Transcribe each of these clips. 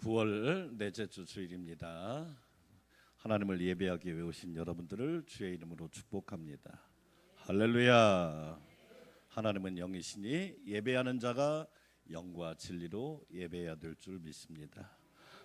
9월 넷째 주 주일입니다. 하나님을 예배하기 위해 오신 여러분들을 주의 이름으로 축복합니다. 할렐루야. 하나님은 영이시니 예배하는 자가 영과 진리로 예배해야 될 줄 믿습니다.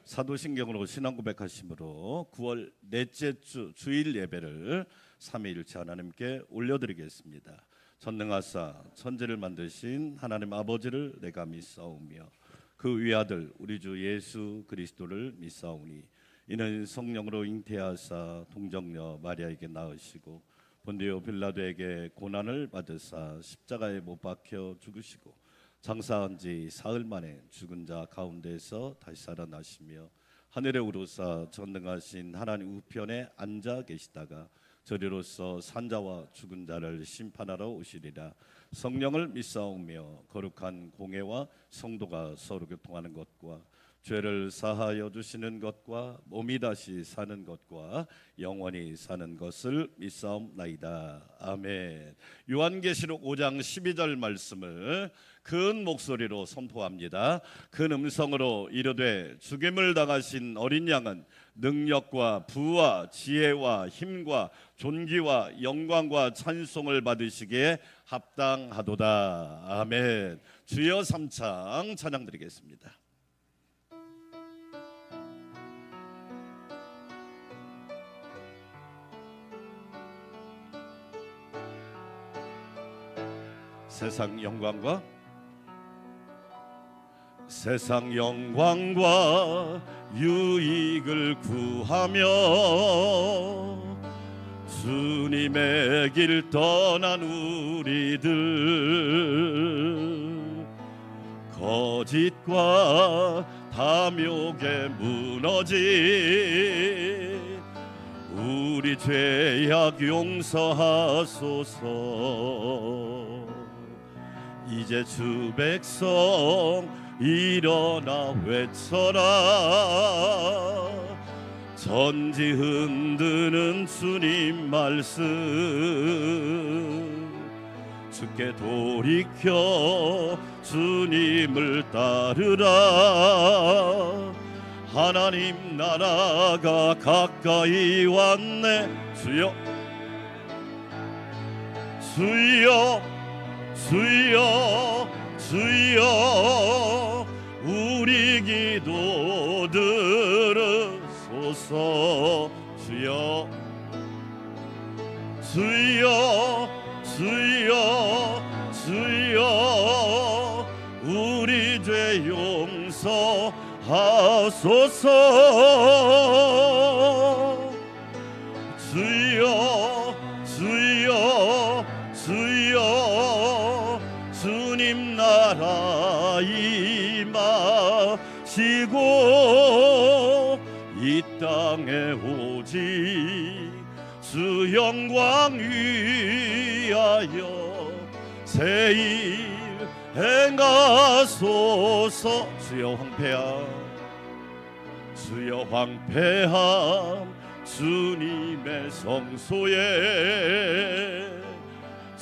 사도신경으로 신앙 고백하심으로 9월 넷째 주 주일 예배를 삼위일체 하나님께 올려드리겠습니다. 전능하사 천지를 만드신 하나님 아버지를 내가 믿사오며 그 위아들 우리 주 예수 그리스도를 믿사오니 이는 성령으로 잉태하사 동정녀 마리아에게 낳으시고 본디오 빌라도에게 고난을 받으사 십자가에 못 박혀 죽으시고 장사한 지 사흘 만에 죽은 자 가운데서 다시 살아나시며 하늘에 오르사 전능하신 하나님 우편에 앉아 계시다가 저리로서 산자와 죽은 자를 심판하러 오시리라. 성령을 믿사오며 거룩한 공회와 성도가 서로 교통하는 것과 죄를 사하여 주시는 것과 몸이 다시 사는 것과 영원히 사는 것을 믿사옵나이다. 아멘. 요한계시록 5장 12절 말씀을 큰 목소리로 선포합니다. 큰 음성으로 이르되 죽임을 당하신 어린 양은 능력과 부와 지혜와 힘과 존귀와 영광과 찬송을 받으시기에 합당하도다. 아멘. 주여 삼창 찬양 드리겠습니다. 세상 영광과 유익을 구하며 주님의 길 떠난 우리들 거짓과 탐욕에 무너진 우리 죄악 용서하소서. 이제 주 백성 일어나 외쳐라. 전지 흔드는 주님 말씀 주께 돌이켜 주님을 따르라. 하나님 나라가 가까이 왔네. 주여 주여 주여 주여 우리 기도 들으소서. 주여 주여 주여 주여 우리 죄 용서하소서. 주여 주여 주여 주님 나라 임하시고 이 땅에 오직 주 영광 위하여 새일 행하소서. 주여 황폐한 주님의 성소에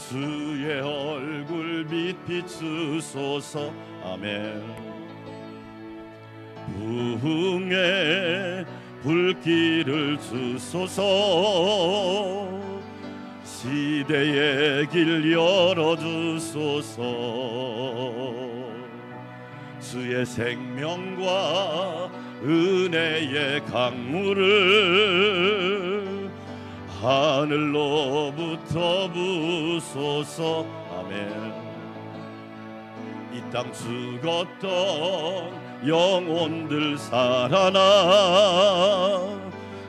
주의 얼굴 빛 비추소서. 아멘. 부흥의 불길을 주소서. 시대의 길 열어주소서. 주의 생명과 은혜의 강물을 하늘로부터 부소서. 아멘. 이 땅 죽었던 영혼들 살아나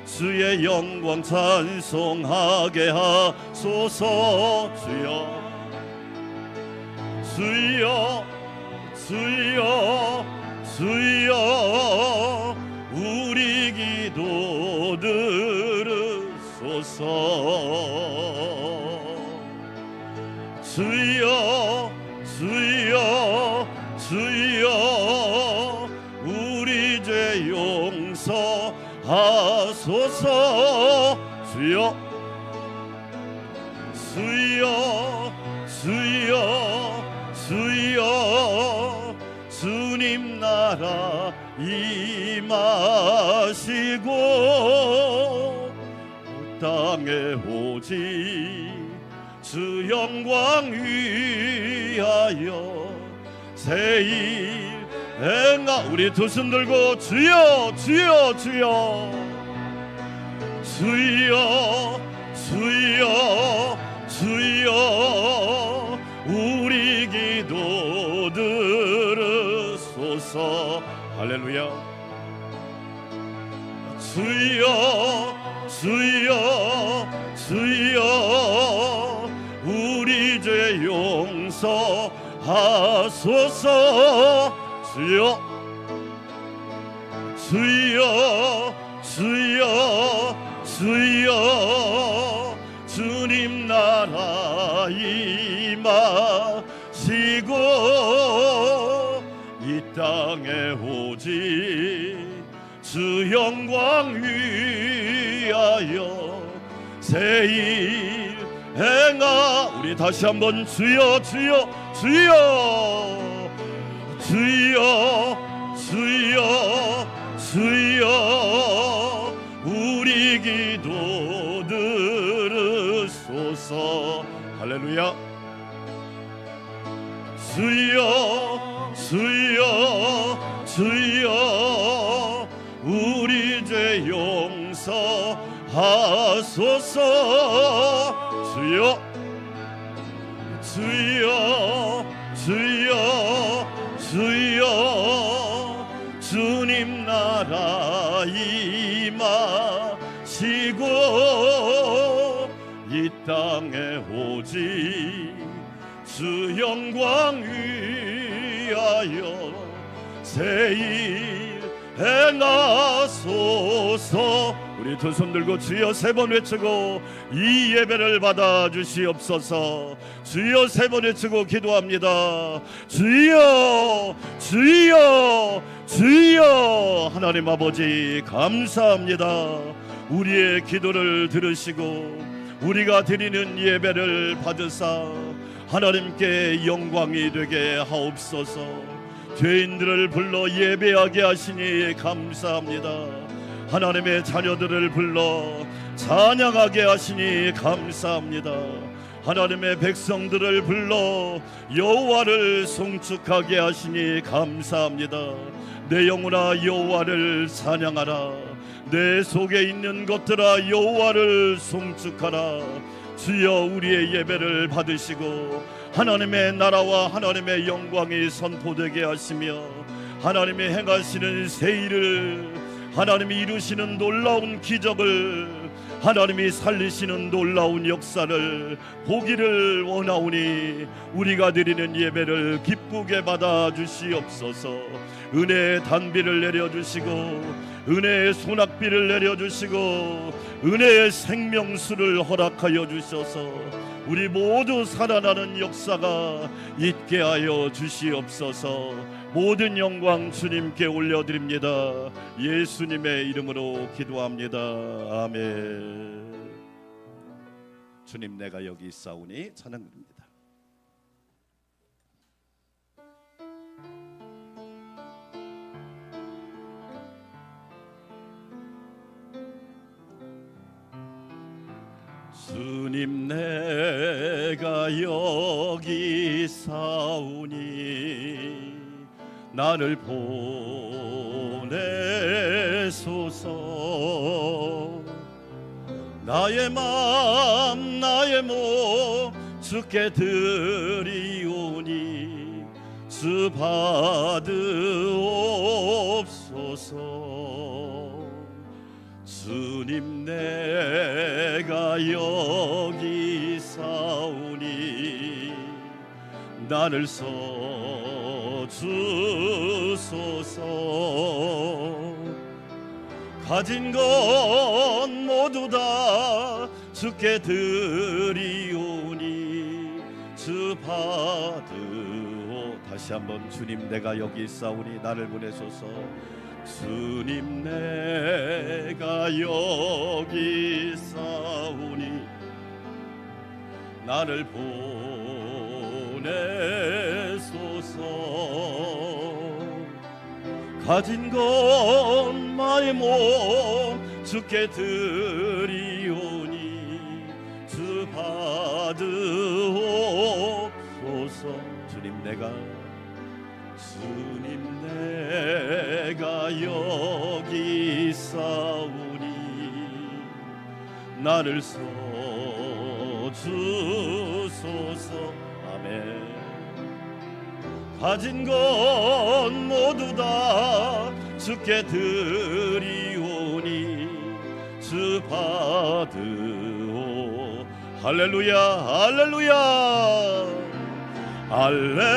주의 영광 찬송하게 하소서. 주여 주여 주여 주여 우리 기도 들으소서. 주여 주여 주여 우리 죄 용서하소서. 주여 주여 주여 주여 주님 나라 임하시고 땅에 오직 주 영광 위하여 새일 행하. 우리 두 손 들고 주여 주여 주여 주여 주여 주여 우리 기도 들으소서. 할렐루야. 주여 주여 주여 우리 죄 용서하소서. 주여 주여 주여 주여 주님 나라 임하시고 이 땅에 오직 주 영광 위하여 새일 행하. 우리 다시 한번 주여 주여 주여 주여 주여 주여 우리 기도 들으소서. 할렐루야. 주여 주여 주여 우리 죄 용서하소서. 주여 주여 주여 주여 주님 나라 임하시고 이 땅에 오직 주 영광 위하여 새일 행하소서. 우리 두 손 들고 주여 세 번 외치고 이 예배를 받아 주시옵소서. 주여 세 번 외치고 기도합니다. 주여 주여 주여. 하나님 아버지 감사합니다. 우리의 기도를 들으시고 우리가 드리는 예배를 받으사 하나님께 영광이 되게 하옵소서. 죄인들을 불러 예배하게 하시니 감사합니다. 하나님의 자녀들을 불러 찬양하게 하시니 감사합니다. 하나님의 백성들을 불러 여호와를 송축하게 하시니 감사합니다. 내 영혼아 여호와를 찬양하라. 내 속에 있는 것들아 여호와를 송축하라. 주여 우리의 예배를 받으시고 하나님의 나라와 하나님의 영광이 선포되게 하시며 하나님이 행하시는 새 일을, 하나님이 이루시는 놀라운 기적을, 하나님이 살리시는 놀라운 역사를 보기를 원하오니 우리가 드리는 예배를 기쁘게 받아 주시옵소서. 은혜의 단비를 내려주시고 은혜의 소낙비를 내려주시고 은혜의 생명수를 허락하여 주셔서 우리 모두 살아나는 역사가 있게 하여 주시옵소서. 모든 영광 주님께 올려드립니다. 예수님의 이름으로 기도합니다. 아멘. 주님 내가 여기 있사오니 찬양드립니다. 주님 내가 여기 있사오니 나를 보내소서. 나의 맘 나의 몸 주께 드리오니 주 받으옵소서. 주님 내가 여기 있사오니 나를 써주소서. 가진 것 모두 다 주께 드리오니 주 받으오. 다시 한번 주님 내가 여기 있사오니 나를 보내소서. 주님 내가 여기 있사오니 나를 보내소서. 가진 건 나의 몸 주께 드리오니 주 받으옵소서. 주님 내가 여기 있사오니 나를 써주소서. 아멘. 가진 것 모두 다 주께 드리오니 주 받으오. 할렐루야 할렐루야 할렐루야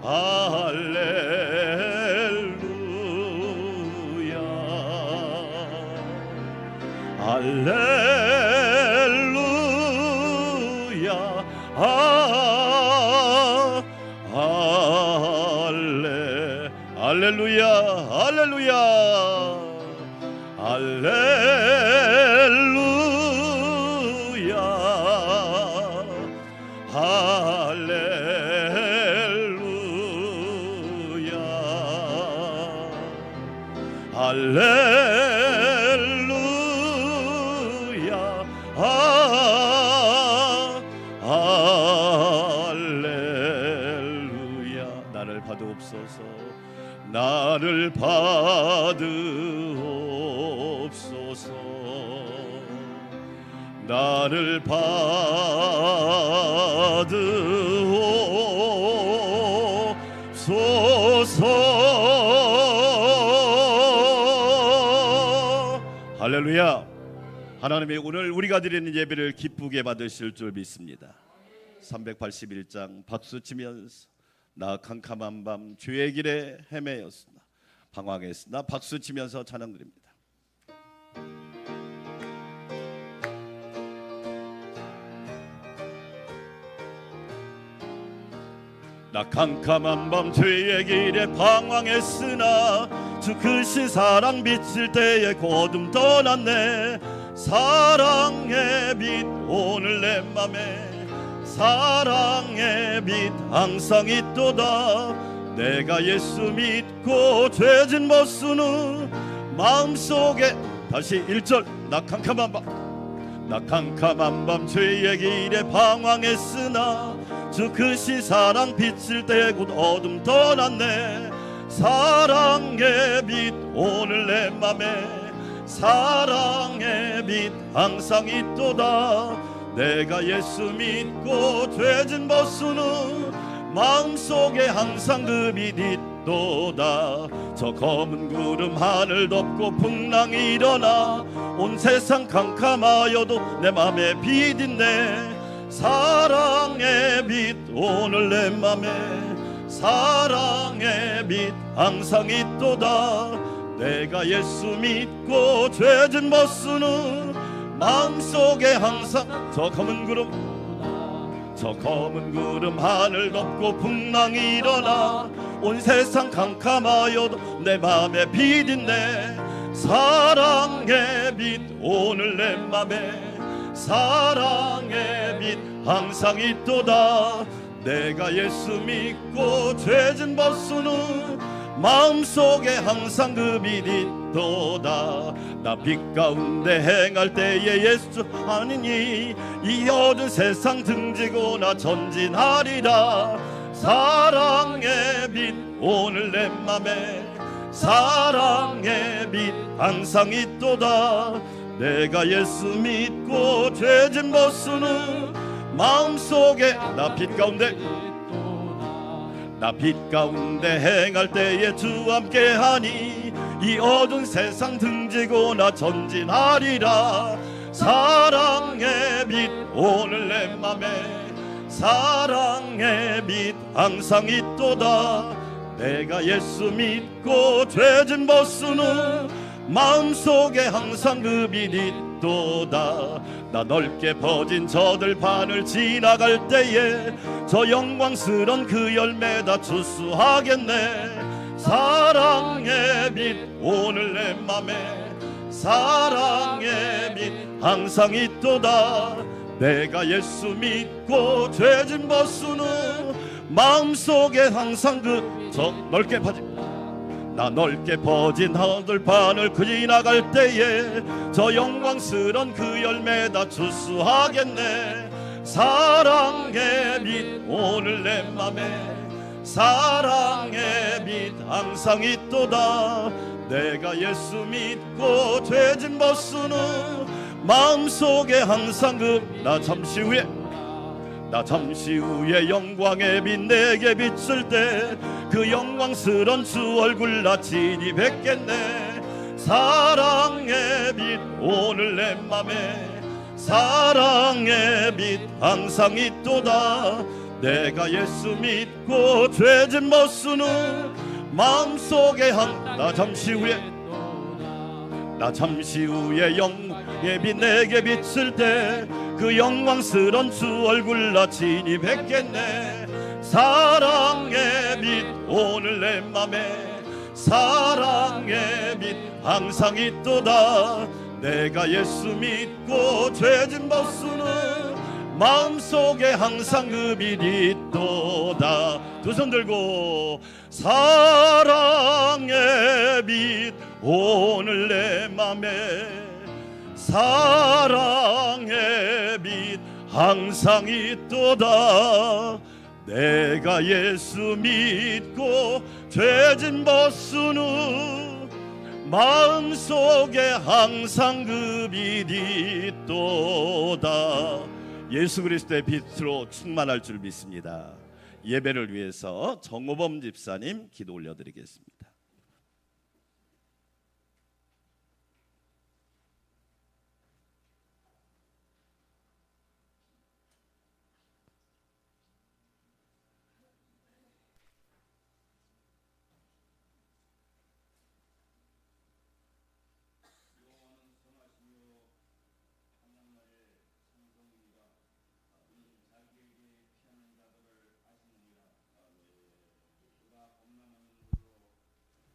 할렐루야 할렐루야 할렐루야 할렐루야 할렐루야 할렐루야 할렐루야 할렐루야. 나를 받으옵소서. 나를 받으옵소서. 나를 받으옵소서. 할렐루야. 하나님이 오늘 우리가 드리는 예배를 기쁘게 받으실 줄 믿습니다. 381장 박수치면서 나 캄캄한 밤 주의 길에 헤매였으나 방황했으나 박수치면서 찬양드립니다. 나 캄캄한 밤 주의 길에 방황했으나 주 크신 사랑 비칠 때에 어둠 떠났네. 사랑의 빛 오늘 내 맘에 사랑의 빛 항상 있도다. 내가 예수 믿고 죄진 벗수는 마음속에 다시 1절 나 캄캄한 밤 죄의 길에 방황했으나 주 크신 사랑 비칠 때 곧 어둠 떠났네. 사랑의 빛 오늘 내 맘에 사랑의 빛 항상 있도다. 내가 예수 믿고 죄진 벗수는 마음속에 항상 그 빛 있도다. 저 검은 구름 하늘 덮고 풍랑이 일어나 온 세상 캄캄하여도 내 맘에 빛 있네. 사랑의 빛 오늘 내 맘에 사랑의 빛 항상 있도다. 내가 예수 믿고 죄진 벗수는 마음속에 항상 저 검은 구름 하늘 덮고 풍랑이 일어나 온 세상 캄캄하여도 내 맘에 빛 있네. 사랑의 빛 오늘 내 맘에 사랑의 빛 항상 있도다. 내가 예수 믿고 죄진 벗수는 마음속에 항상 그 빛 있도다. 나 빛 가운데 행할 때에 예수 아니니 이 어두운 세상 등지고 나 전진하리라. 사랑의 빛 오늘 내 맘에 사랑의 빛 항상 있도다. 내가 예수 믿고 죄진 벗수는 마음속에 나 빛 가운데 행할 때에 주 함께하니 이 어두운 세상 등지고 나 전진하리라. 사랑의 빛 오늘 내 맘에 사랑의 빛 항상 있도다. 내가 예수 믿고 죄진 벗수는 마음속에 항상 그 빛 있도다. 나 넓게 퍼진 저들 반을 지나갈 때에 저 영광스런 그 열매 다 추수하겠네. 사랑의 빛 오늘 내 맘에 사랑의 빛 항상 있도다. 내가 예수 믿고 죄진 벗수는 마음속에 항상 저 넓게 퍼진 나 넓게 퍼진 하늘판을 지나갈 때에 저 영광스런 그 열매다 추수하겠네. 사랑의 빛 오늘 내 맘에 사랑의 빛 항상 있도다. 내가 예수 믿고 죄진 벗으는 마음속에 항상 나 잠시 후에 영광의 빛 내게 비출 때 그 영광스런 주 얼굴 나 친히 뵙겠네. 사랑의 빛 오늘 내 맘에 사랑의 빛 항상 있도다. 내가 예수 믿고 죄진 벗으는 마음속에 나 잠시 후에 영광의 빛 내게 비칠 때 그 영광스런 주 얼굴 나 친히 뵙겠네. 사랑의 빛 오늘 내 맘에 사랑의 빛 항상 있도다. 내가 예수 믿고 죄진 벗으는 마음속에 항상 그 빛이 있도다. 두 손 들고 사랑의 빛 오늘 내 맘에 사랑의 빛 항상 있도다. 내가 예수 믿고 죄진 벗으는 마음속에 항상 그 빛이 있도다. 예수 그리스도의 빛으로 충만할 줄 믿습니다. 예배를 위해서 정호범 집사님 기도 올려드리겠습니다.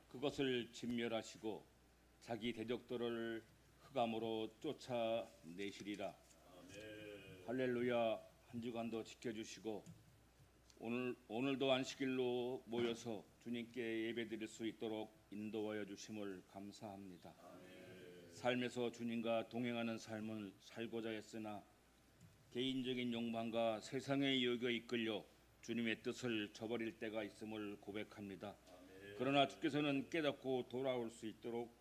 그것을 진멸하시고 자기 대적들을 흑암으로 쫓아내시리라. 할렐루야. 한 주간도 지켜주시고 오늘도 안식일로 모여서 주님께 예배드릴 수 있도록 인도하여 주심을 감사합니다. 삶에서 주님과 동행하는 삶을 살고자 했으나 개인적인 욕망과 세상의 유혹에 이끌려 주님의 뜻을 저버릴 때가 있음을 고백합니다. 그러나 주께서는 깨닫고 돌아올 수 있도록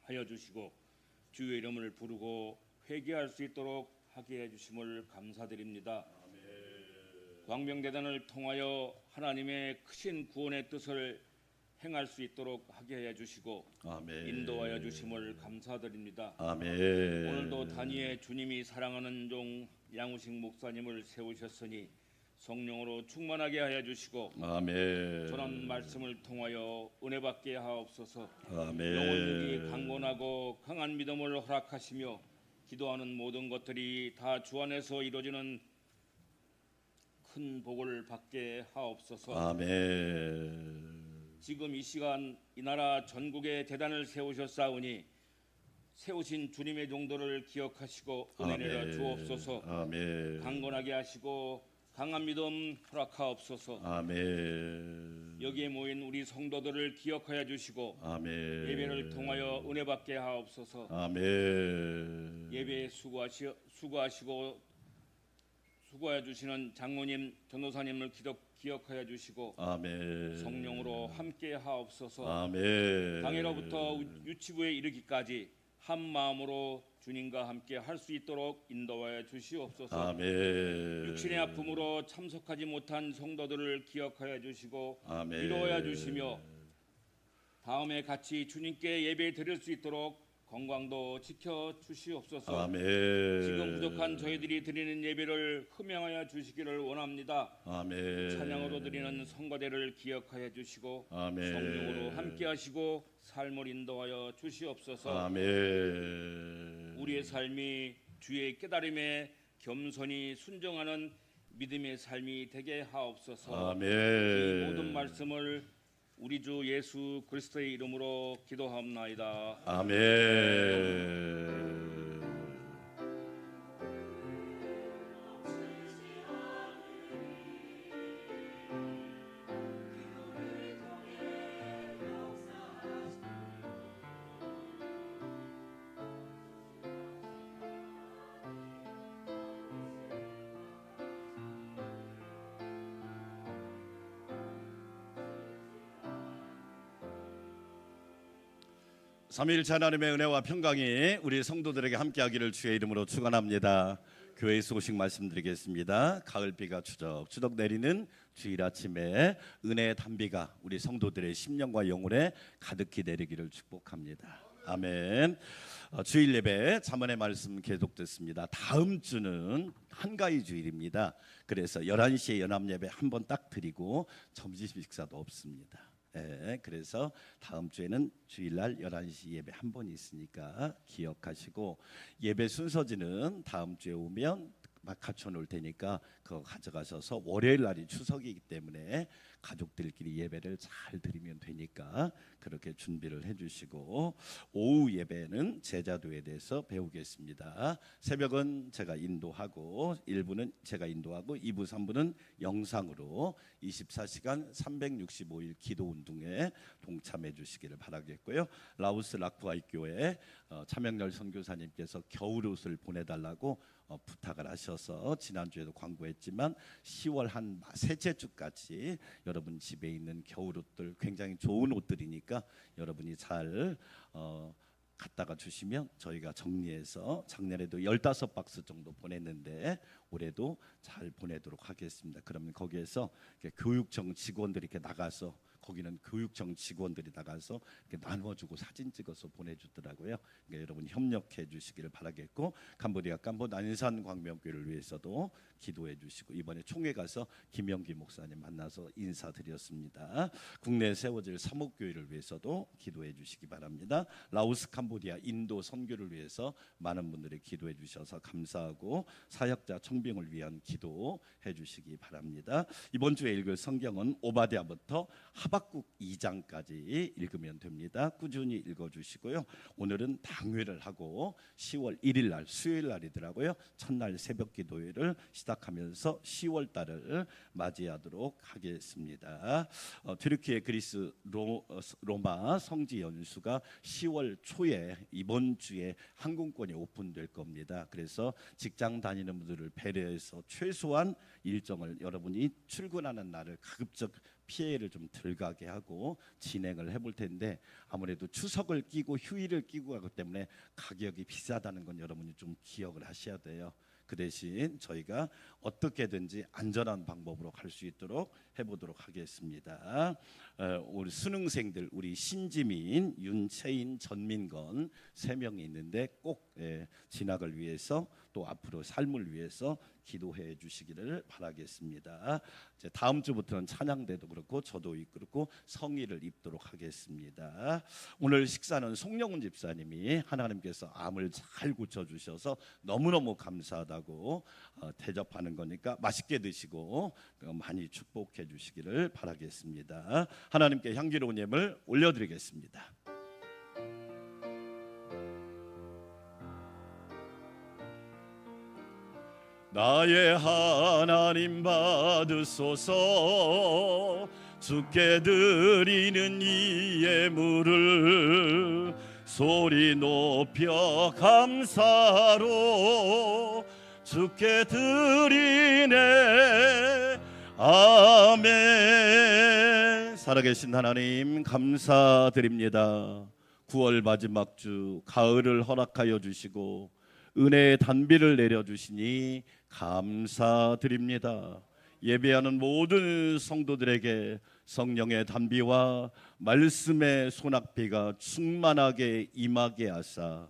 하여 주시고 주의 이름을 부르고 회개할 수 있도록 하게 해주심을 감사드립니다. 광명대단을 통하여 하나님의 크신 구원의 뜻을 행할 수 있도록 하게 해주시고 인도하여 주심을 감사드립니다. 오늘도 단위에 주님이 사랑하는 종 양우식 목사님을 세우셨으니 성령으로 충만하게 하여 주시고 전한 말씀을 통하여 은혜 받게 하옵소서. 영혼들이 강건하고 강한 믿음을 허락하시며 기도하는 모든 것들이 다 주 안에서 이루어지는 큰 복을 받게 하옵소서. 지금 이 시간 이 나라 전국에 대단을 세우셨사오니 세우신 주님의 종도를 기억하시고 은혜 내려 주옵소서. 강건하게 하시고 강한 믿음 허락하옵소서. 여기에 모인 우리 성도들을 기억하여 주시고 예배를 통하여 은혜 받게 하옵소서. 예배에 수고하시고 수고해 주시는 장로님, 전도사님을 기억하여 주시고 성령으로 함께 하옵소서. 당일로부터 유치부에 이르기까지 한 마음으로 주님과 함께 할 수 있도록 인도하여 주시옵소서. 육신의 아픔으로 참석하지 못한 성도들을 기억하여 주시고 위로하여 주시며 다음에 같이 주님께 예배 드릴 수 있도록 건강도 지켜 주시옵소서. 지금 부족한 저희들이 드리는 예배를 흠양하여 주시기를 원합니다. 찬양으로 드리는 성가대를 기억하여 주시고 성령으로 함께하시고 삶을 인도하여 주시옵소서. 우리의 삶이 주의 깨달음에 겸손히 순종하는 믿음의 삶이 되게 하옵소서. 이 모든 말씀을 우리 주 예수 그리스도의 이름으로 기도하옵나이다. 아멘. 삼위일체 하나님의 은혜와 평강이 우리 성도들에게 함께하기를 주의 이름으로 축원합니다. 교회 소식 말씀드리겠습니다. 가을비가 추적추적 내리는 주일 아침에 은혜의 단비가 우리 성도들의 심령과 영혼에 가득히 내리기를 축복합니다. 아멘. 주일 예배 잠언의 말씀 계속됐습니다. 다음 주는 한가위 주일입니다. 그래서 11시에 연합 예배 한 번 딱 드리고 점심 식사도 없습니다. 네, 그래서 다음 주에는 주일날 11시 예배 한 번 있으니까 기억하시고, 예배 순서지는 다음 주에 오면 막 갖춰놓을 테니까 그거 가져가셔서 월요일 날이 추석이기 때문에 가족들끼리 예배를 잘 드리면 되니까 그렇게 준비를 해주시고, 오후 예배는 제자도에 대해서 배우겠습니다. 새벽은 제가 인도하고 1부는 제가 인도하고 2부 3부는 영상으로 24시간 365일 기도운동에 동참해 주시기를 바라겠고요. 라오스 라쿠아이 교회 차명렬 선교사님께서 겨울옷을 보내달라고 부탁을 하셔서 지난주에도 광고했지만 10월 한 셋째 주까지 여러분 집에 있는 겨울옷들 굉장히 좋은 옷들이니까 여러분이 잘 갖다가 주시면 저희가 정리해서 작년에도 15박스 정도 보냈는데 올해도 잘 보내도록 하겠습니다. 그러면 거기에서 교육청 직원들이 이렇게 나가서, 거기는 교육청 직원들이 나가서 이렇게 나눠주고 사진 찍어서 보내주더라고요. 그러니까 여러분 협력해 주시기를 바라겠고, 캄보디아 남인산 광명교회를 위해서도 기도해 주시고, 이번에 총회 가서 김영기 목사님 만나서 인사드렸습니다. 국내에 세워질 사목교회를 위해서도 기도해 주시기 바랍니다. 라오스, 캄보디아, 인도 선교를 위해서 많은 분들이 기도해 주셔서 감사하고, 사역자 청빙을 위한 기도해 주시기 바랍니다. 이번 주에 읽을 성경은 오바댜부터 하박국 2장까지 읽으면 됩니다. 꾸준히 읽어주시고요. 오늘은 당회를 하고 10월 1일 날 수요일 날이더라고요. 첫날 새벽 기도회를 시작하면서 10월 달을 맞이하도록 하겠습니다. 튀르키예, 그리스, 로마 성지 연수가 10월 초에 이번 주에 항공권이 오픈될 겁니다. 그래서 직장 다니는 분들을 배려해서 최소한 일정을, 여러분이 출근하는 날을 가급적 피해를 좀 덜 가게 하고 진행을 해볼 텐데, 아무래도 추석을 끼고 휴일을 끼고 하기 때문에 가격이 비싸다는 건 여러분이 좀 기억을 하셔야 돼요. 그 대신 저희가 어떻게든지 안전한 방법으로 갈 수 있도록 해보도록 하겠습니다. 우리 수능생들, 우리 신지민, 윤채인, 전민건 3명이 있는데 꼭 진학을 위해서 또 앞으로 삶을 위해서 기도해 주시기를 바라겠습니다. 이제 다음 주부터는 찬양대도 그렇고 저도 그렇고 성의를 입도록 하겠습니다. 오늘 식사는 송영훈 집사님이 하나님께서 암을 잘 고쳐주셔서 너무너무 감사하다고 대접하는 거니까 맛있게 드시고 많이 축복해 주시기를 바라겠습니다. 하나님께 향기로운 예물 올려드리겠습니다. 나의 하나님 받으소서, 주께 드리는 이 예물을 소리 높여 감사로 주께 드리네. 아멘. 살아계신 하나님 감사드립니다. 9월 마지막 주 가을을 허락하여 주시고 은혜의 단비를 내려주시니 감사드립니다. 예배하는 모든 성도들에게 성령의 단비와 말씀의 소낙비가 충만하게 임하게 하사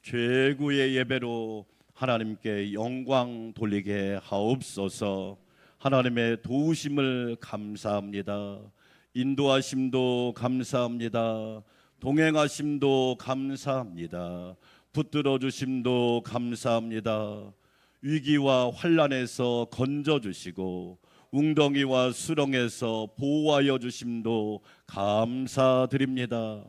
최고의 예배로 하나님께 영광 돌리게 하옵소서. 하나님의 도우심을 감사합니다. 인도하심도 감사합니다. 동행하심도 감사합니다. 붙들어 주심도 감사합니다. 위기와 환난에서 건져 주시고 웅덩이와 수렁에서 보호하여 주심도 감사드립니다.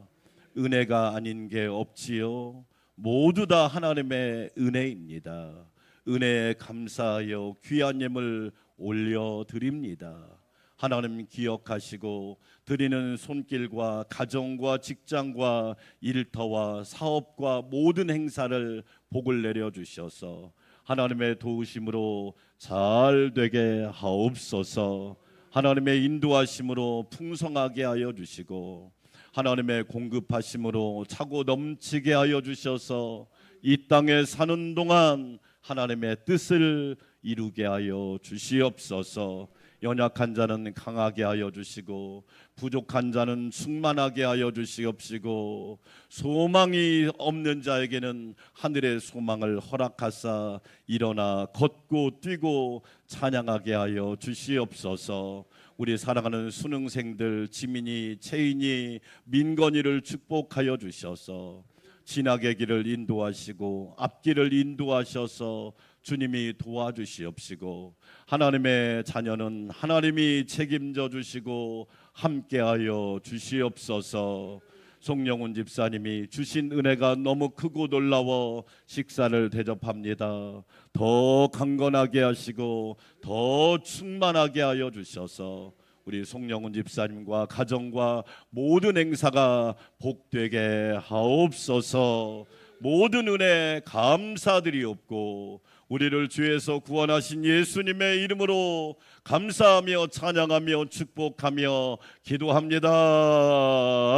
은혜가 아닌 게 없지요. 모두 다 하나님의 은혜입니다. 은혜에 감사하여 귀한 예물 올려드립니다. 하나님 기억하시고 드리는 손길과 가정과 직장과 일터와 사업과 모든 행사를 복을 내려주셔서 하나님의 도우심으로 잘 되게 하옵소서. 하나님의 인도하심으로 풍성하게 하여 주시고 하나님의 공급하심으로 차고 넘치게 하여 주셔서 이 땅에 사는 동안 하나님의 뜻을 이루게 하여 주시옵소서. 연약한 자는 강하게 하여 주시고 부족한 자는 충만하게 하여 주시옵시고 소망이 없는 자에게는 하늘의 소망을 허락하사 일어나 걷고 뛰고 찬양하게 하여 주시옵소서. 우리 사랑하는 수능생들 지민이, 채인이, 민건이를 축복하여 주셔서 진학의 길을 인도하시고 앞길을 인도하셔서 주님이 도와주시옵시고 하나님의 자녀는 하나님이 책임져 주시고 함께하여 주시옵소서. 송영훈 집사님이 주신 은혜가 너무 크고 놀라워 식사를 대접합니다. 더 강건하게 하시고 더 충만하게 하여 주셔서 우리 송영훈 집사님과 가정과 모든 행사가 복되게 하옵소서. 모든 은혜 감사드리옵고 우리를 죄에서 구원하신 예수님의 이름으로 감사하며 찬양하며 축복하며 기도합니다.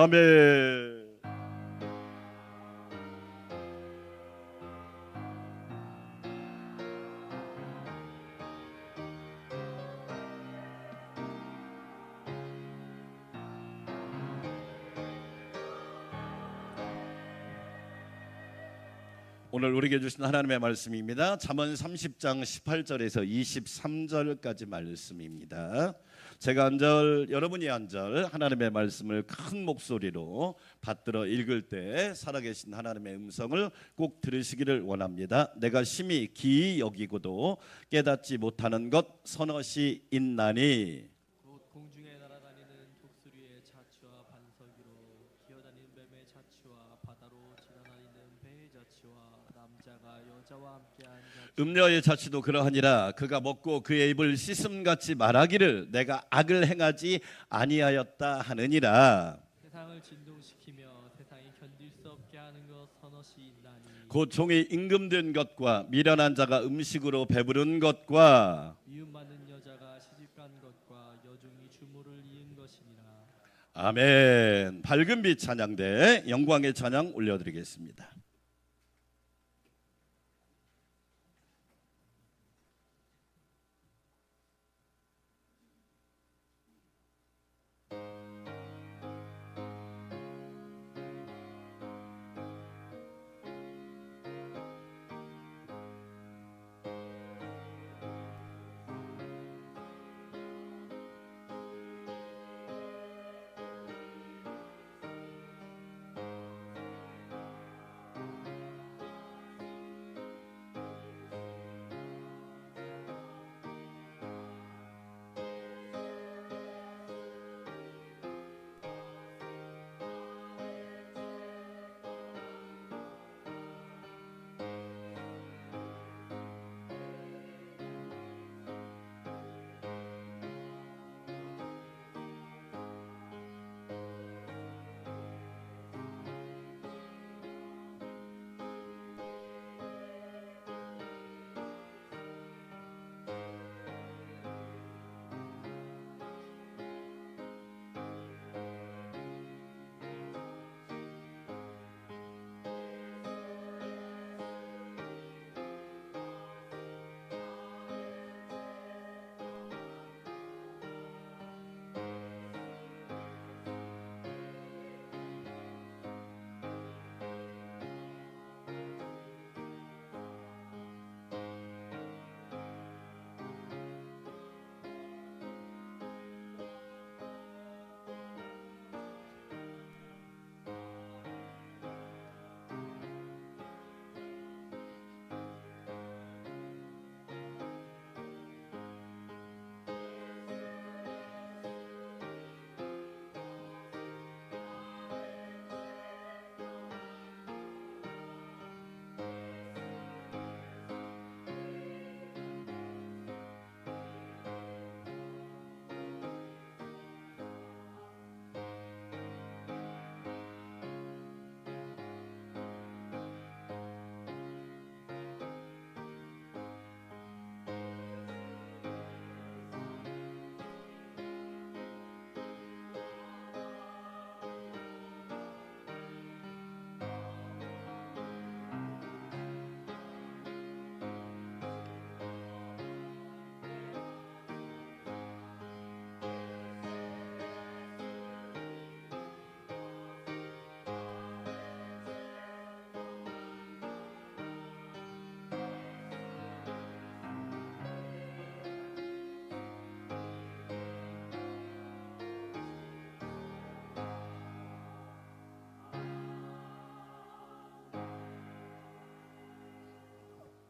아멘. 오늘 우리에게 주신 하나님의 말씀입니다. 잠언 30장 18절에서 23절까지 말씀입니다. 제가 한 절, 여러분이 한 절 하나님의 말씀을 큰 목소리로 받들어 읽을 때 살아계신 하나님의 음성을 꼭 들으시기를 원합니다. 내가 심히 기이 여기고도 깨닫지 못하는 것 서너시 있나니 공중에 날아다니는 독수리의 자취와 반석이로 기어다니는 뱀의 자취와 바다로 지나다니는 배의 자취와 남자가 여자와 함께한 자취 음녀의 자취도 그러하니라. 그가 먹고 그의 입을 씻음같이 말하기를 내가 악을 행하지 아니하였다 하느니라. 세상을 진동시키며 세상이 견딜 수 없게 하는 것 서너시 있나니 곧 종이 임금된 것과 미련한 자가 음식으로 배부른 것과 미움받는 여자가 시집간 것과 여종이 주모를 이은 것이니라. 아멘. 밝은 빛 찬양대 영광의 찬양 올려드리겠습니다.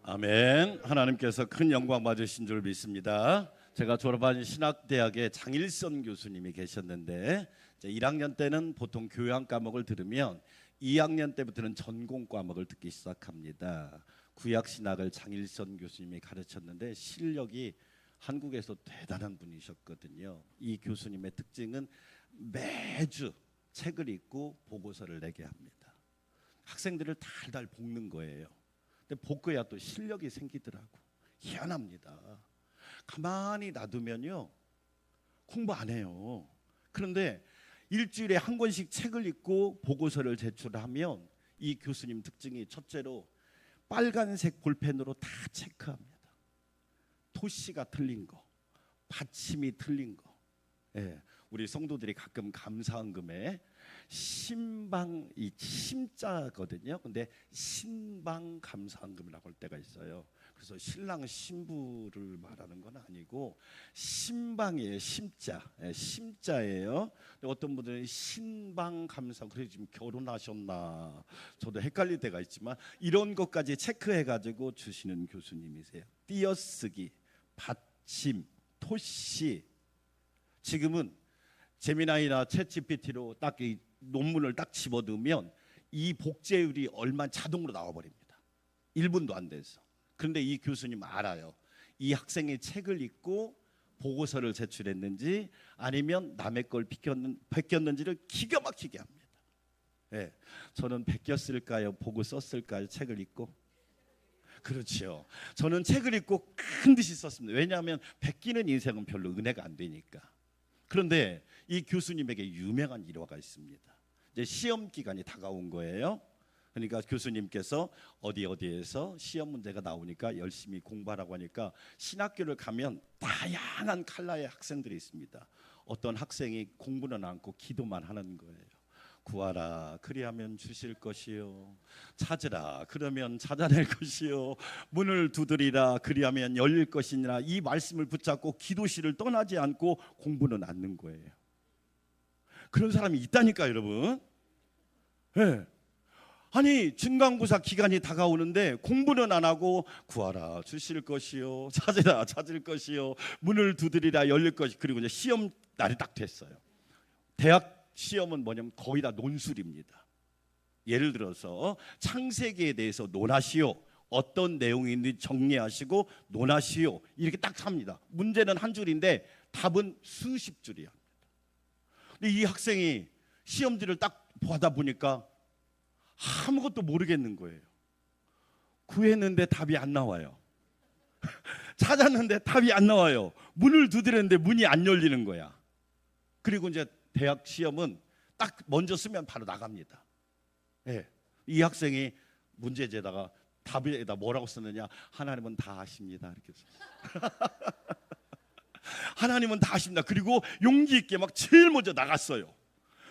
아멘. 하나님께서 큰 영광 받으신 줄 믿습니다. 제가 졸업한 신학대학에 장일선 교수님이 계셨는데, 이제 1학년 때는 보통 교양 과목을 들으면 2학년 때부터는 전공 과목을 듣기 시작합니다. 구약 신학을 장일선 교수님이 가르쳤는데 실력이 한국에서 대단한 분이셨거든요. 이 교수님의 특징은 매주 책을 읽고 보고서를 내게 합니다. 학생들을 달달 볶는 거예요. 근데 볶아야 또 실력이 생기더라고. 희한합니다. 가만히 놔두면요 공부 안 해요. 그런데 일주일에 한 권씩 책을 읽고 보고서를 제출하면 이 교수님 특징이 첫째로 빨간색 볼펜으로 다 체크합니다. 토시가 틀린 거, 받침이 틀린 거. 예, 우리 성도들이 가끔 감사헌금에 신방, 이 심자거든요. 근데 신방 감사헌금이라고 할 때가 있어요. 그래서 신랑 신부를 말하는 건 아니고 신방이에요. 심자, 예, 심자예요. 근데 어떤 분들은 신방 감사, 그래 지금 결혼하셨나? 저도 헷갈릴 때가 있지만 이런 것까지 체크해가지고 주시는 교수님이세요. 띄어쓰기, 받침, 토시. 지금은 제미나이나 챗GPT로 딱 이 논문을 딱 집어넣으면 이 복제율이 얼마 자동으로 나와버립니다. 1분도 안 돼서. 그런데 이 교수님 알아요. 이 학생이 책을 읽고 보고서를 제출했는지 아니면 남의 걸 베꼈는지를 기가 막히게 합니다. 예, 저는 베꼈을까요? 보고 썼을까요? 책을 읽고? 그렇죠. 저는 책을 읽고 큰 듯이 썼습니다. 왜냐하면 베끼는 인생은 별로 은혜가 안 되니까. 그런데 이 교수님에게 유명한 일화가 있습니다. 이제 시험 기간이 다가온 거예요. 그러니까 교수님께서 어디에서 시험 문제가 나오니까 열심히 공부하라고 하니까 신학교를 가면 다양한 컬러의 학생들이 있습니다. 어떤 학생이 공부는 않고 기도만 하는 거예요. 구하라 그리하면 주실 것이요, 찾으라 그러면 찾아낼 것이요, 문을 두드리라 그리하면 열릴 것이니라. 이 말씀을 붙잡고 기도실을 떠나지 않고 공부는 않는 거예요. 그런 사람이 있다니까 여러분. 네. 아니 중간고사 기간이 다가오는데 공부는 안 하고 구하라 주실 것이요, 찾으라 찾을 것이요, 문을 두드리라 열릴 것이. 그리고 이제 시험 날이 딱 됐어요. 대학 시험은 뭐냐면 거의 다 논술입니다. 예를 들어서 창세기에 대해서 논하시오, 어떤 내용이 있는지 정리하시고 논하시오, 이렇게 딱 합니다. 문제는 한 줄인데 답은 수십 줄이야. 근데 이 학생이 시험지를 딱 보다 보니까 아무것도 모르겠는 거예요. 구했는데 답이 안 나와요. 찾았는데 답이 안 나와요. 문을 두드렸는데 문이 안 열리는 거야. 그리고 이제 대학 시험은 딱 먼저 쓰면 바로 나갑니다. 네. 이 학생이 문제지에다가 답에다 뭐라고 썼느냐? 하나님은 다 아십니다. 이렇게 썼어요. 하나님은 다 아십니다. 그리고 용기 있게 막 제일 먼저 나갔어요.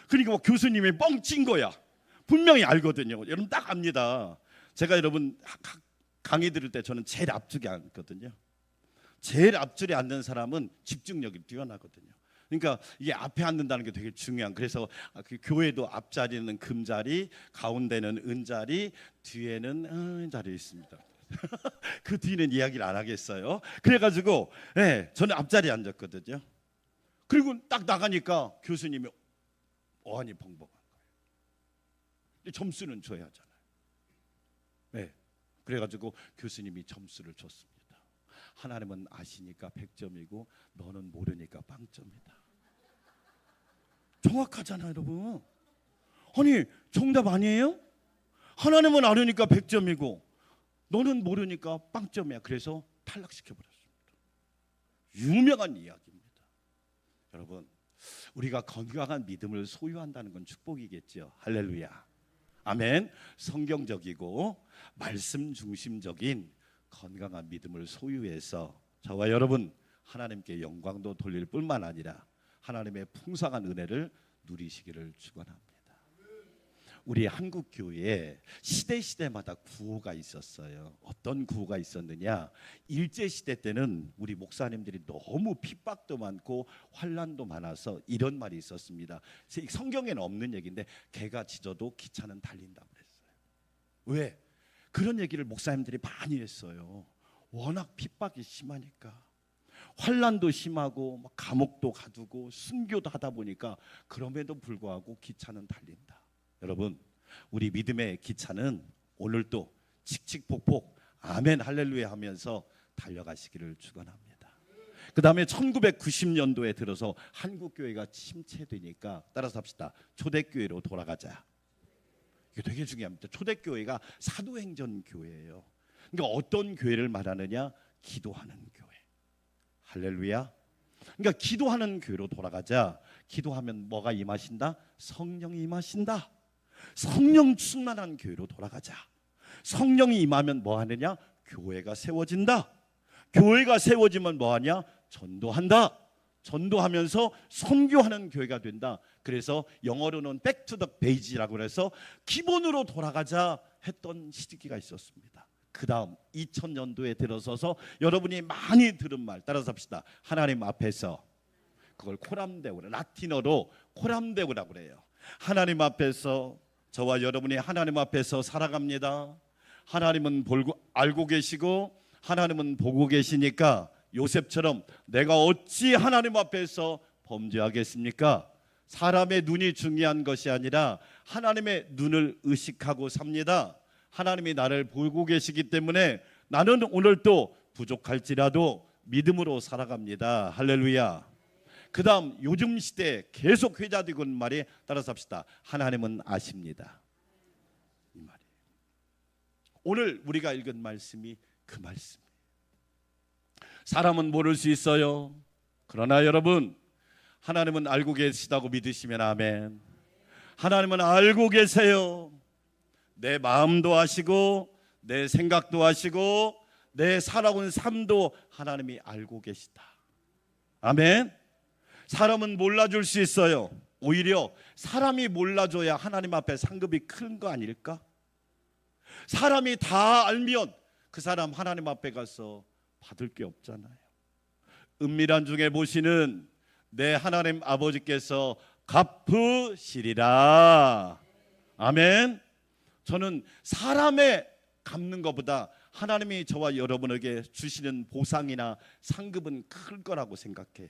그러니까 막 교수님이 뻥친 거야. 분명히 알거든요. 여러분 딱 압니다. 제가 여러분 강의 들을 때 저는 제일 앞줄에 앉거든요. 제일 앞줄에 앉는 사람은 집중력이 뛰어나거든요. 그러니까 이게 앞에 앉는다는 게 되게 중요한. 그래서 그 교회도 앞자리는 금자리, 가운데는 은자리, 뒤에는 은자리 있습니다. 그 뒤는 이야기를 안 하겠어요. 그래가지고 네, 저는 앞자리에 앉았거든요. 그리고 딱 나가니까 교수님이 어안이 벙벙한 거예요. 점수는 줘야 하잖아요. 네, 그래가지고 교수님이 점수를 줬습니다. 하나님은 아시니까 100점이고 너는 모르니까 빵점이다. 정확하잖아요 여러분. 아니 정답 아니에요? 하나님은 아르니까 100점이고 너는 모르니까 빵점이야. 그래서 탈락시켜버렸습니다. 유명한 이야기입니다. 여러분 우리가 건강한 믿음을 소유한다는 건 축복이겠죠. 할렐루야. 아멘. 성경적이고 말씀 중심적인 건강한 믿음을 소유해서 저와 여러분 하나님께 영광도 돌릴 뿐만 아니라 하나님의 풍성한 은혜를 누리시기를 축원합니다. 우리 한국 교회에 시대마다 구호가 있었어요. 어떤 구호가 있었느냐? 일제 시대 때는 우리 목사님들이 너무 핍박도 많고 환난도 많아서 이런 말이 있었습니다. 성경에는 없는 얘기인데 개가 짖어도 기차는 달린다고 그랬어요. 왜? 그런 얘기를 목사님들이 많이 했어요. 워낙 핍박이 심하니까, 환난도 심하고 감옥도 가두고 순교도 하다 보니까 그럼에도 불구하고 기차는 달린다. 여러분, 우리 믿음의 기차는 오늘도 칙칙폭폭 아멘 할렐루야 하면서 달려가시기를 축원합니다. 그 다음에 1990년도에 들어서 한국교회가 침체되니까, 따라서 합시다. 초대교회로 돌아가자. 이게 되게 중요합니다. 초대교회가 사도행전 교회예요. 그러니까 어떤 교회를 말하느냐? 기도하는 교회. 할렐루야. 그러니까 기도하는 교회로 돌아가자. 기도하면 뭐가 임하신다? 성령이 임하신다. 성령 충만한 교회로 돌아가자. 성령이 임하면 뭐 하느냐? 교회가 세워진다. 교회가 세워지면 뭐 하냐? 전도한다. 전도하면서 선교하는 교회가 된다. 그래서 영어로는 back to the base라고 해서 기본으로 돌아가자 했던 시기가 있었습니다. 그 다음 2000년도에 들어서서 여러분이 많이 들은 말 따라서 합시다. 하나님 앞에서, 그걸 코람데오, 라틴어로 코람데오라고 그래요. 하나님 앞에서 저와 여러분이 하나님 앞에서 살아갑니다. 하나님은 알고 계시고 하나님은 보고 계시니까 요셉처럼 내가 어찌 하나님 앞에서 범죄하겠습니까? 사람의 눈이 중요한 것이 아니라 하나님의 눈을 의식하고 삽니다. 하나님이 나를 보고 계시기 때문에 나는 오늘 또 부족할지라도 믿음으로 살아갑니다. 할렐루야. 그 다음 요즘 시대에 계속 회자되고 있는 말이 따라서 합시다. 하나님은 아십니다. 이 말이에요. 오늘 우리가 읽은 말씀이 그 말씀이에요. 사람은 모를 수 있어요. 그러나 여러분, 하나님은 알고 계시다고 믿으시면 아멘. 하나님은 알고 계세요. 내 마음도 아시고 내 생각도 아시고 내 살아온 삶도 하나님이 알고 계시다. 아멘. 사람은 몰라줄 수 있어요. 오히려 사람이 몰라줘야 하나님 앞에 상급이 큰 거 아닐까? 사람이 다 알면 그 사람 하나님 앞에 가서 받을 게 없잖아요. 은밀한 중에 보시는 내 하나님 아버지께서 갚으시리라. 아멘. 저는 사람의 갚는 것보다 하나님이 저와 여러분에게 주시는 보상이나 상급은 클 거라고 생각해요.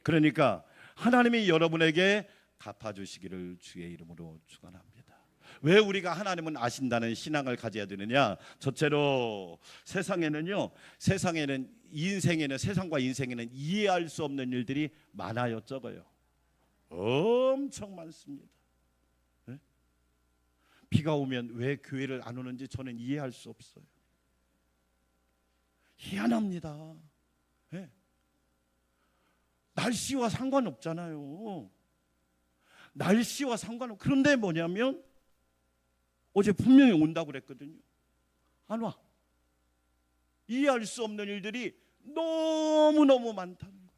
그러니까 하나님이 여러분에게 갚아주시기를 주의 이름으로 축원합니다. 왜 우리가 하나님은 아신다는 신앙을 가져야 되느냐? 첫째로 세상에는 인생에는 세상과 인생에는 이해할 수 없는 일들이 많아요, 적어요. 엄청 많습니다. 네? 비가 오면 왜 교회를 안 오는지 저는 이해할 수 없어요. 희한합니다. 네? 날씨와 상관없잖아요. 날씨와 상관없. 그런데 뭐냐면 어제 분명히 온다고 그랬거든요. 안 와. 이해할 수 없는 일들이 너무너무 많다는 거예요.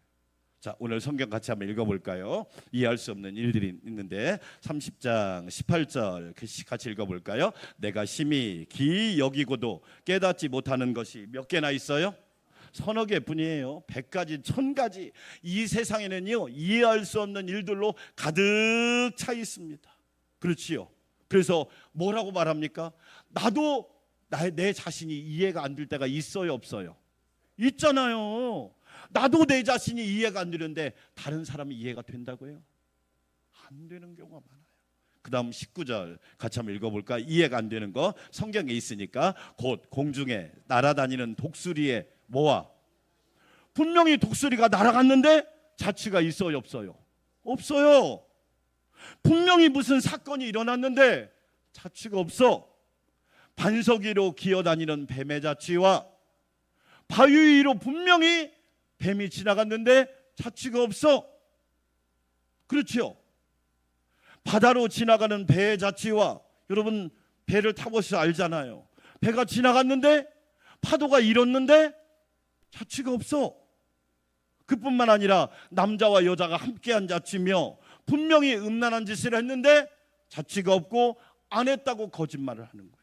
자, 오늘 성경 같이 한번 읽어볼까요? 이해할 수 없는 일들이 있는데 30장 18절 같이 읽어볼까요? 내가 심히 기이 여기고도 깨닫지 못하는 것이 몇 개나 있어요? 서너 개뿐이에요. 100가지, 1000가지. 이 세상에는요, 이해할 수 없는 일들로 가득 차 있습니다. 그렇지요. 그래서 뭐라고 말합니까? 나도 내 자신이 이해가 안 될 때가 있어요, 없어요? 있잖아요. 나도 내 자신이 이해가 안 되는데 다른 사람이 이해가 된다고요? 안 되는 경우가 많아요. 그 다음 19절 같이 한번 읽어볼까? 이해가 안 되는 거 성경에 있으니까 곧 공중에 날아다니는 독수리의 뭐와? 분명히 독수리가 날아갔는데 자취가 있어요, 없어요? 없어요. 분명히 무슨 사건이 일어났는데 자취가 없어. 반석 위로 기어다니는 뱀의 자취와 바위 위로 분명히 뱀이 지나갔는데 자취가 없어. 그렇죠? 바다로 지나가는 배의 자취와, 여러분 배를 타보셔서 알잖아요. 배가 지나갔는데 파도가 일었는데 자취가 없어. 그뿐만 아니라 남자와 여자가 함께한 자취며 분명히 음란한 짓을 했는데 자취가 없고 안 했다고 거짓말을 하는 거야.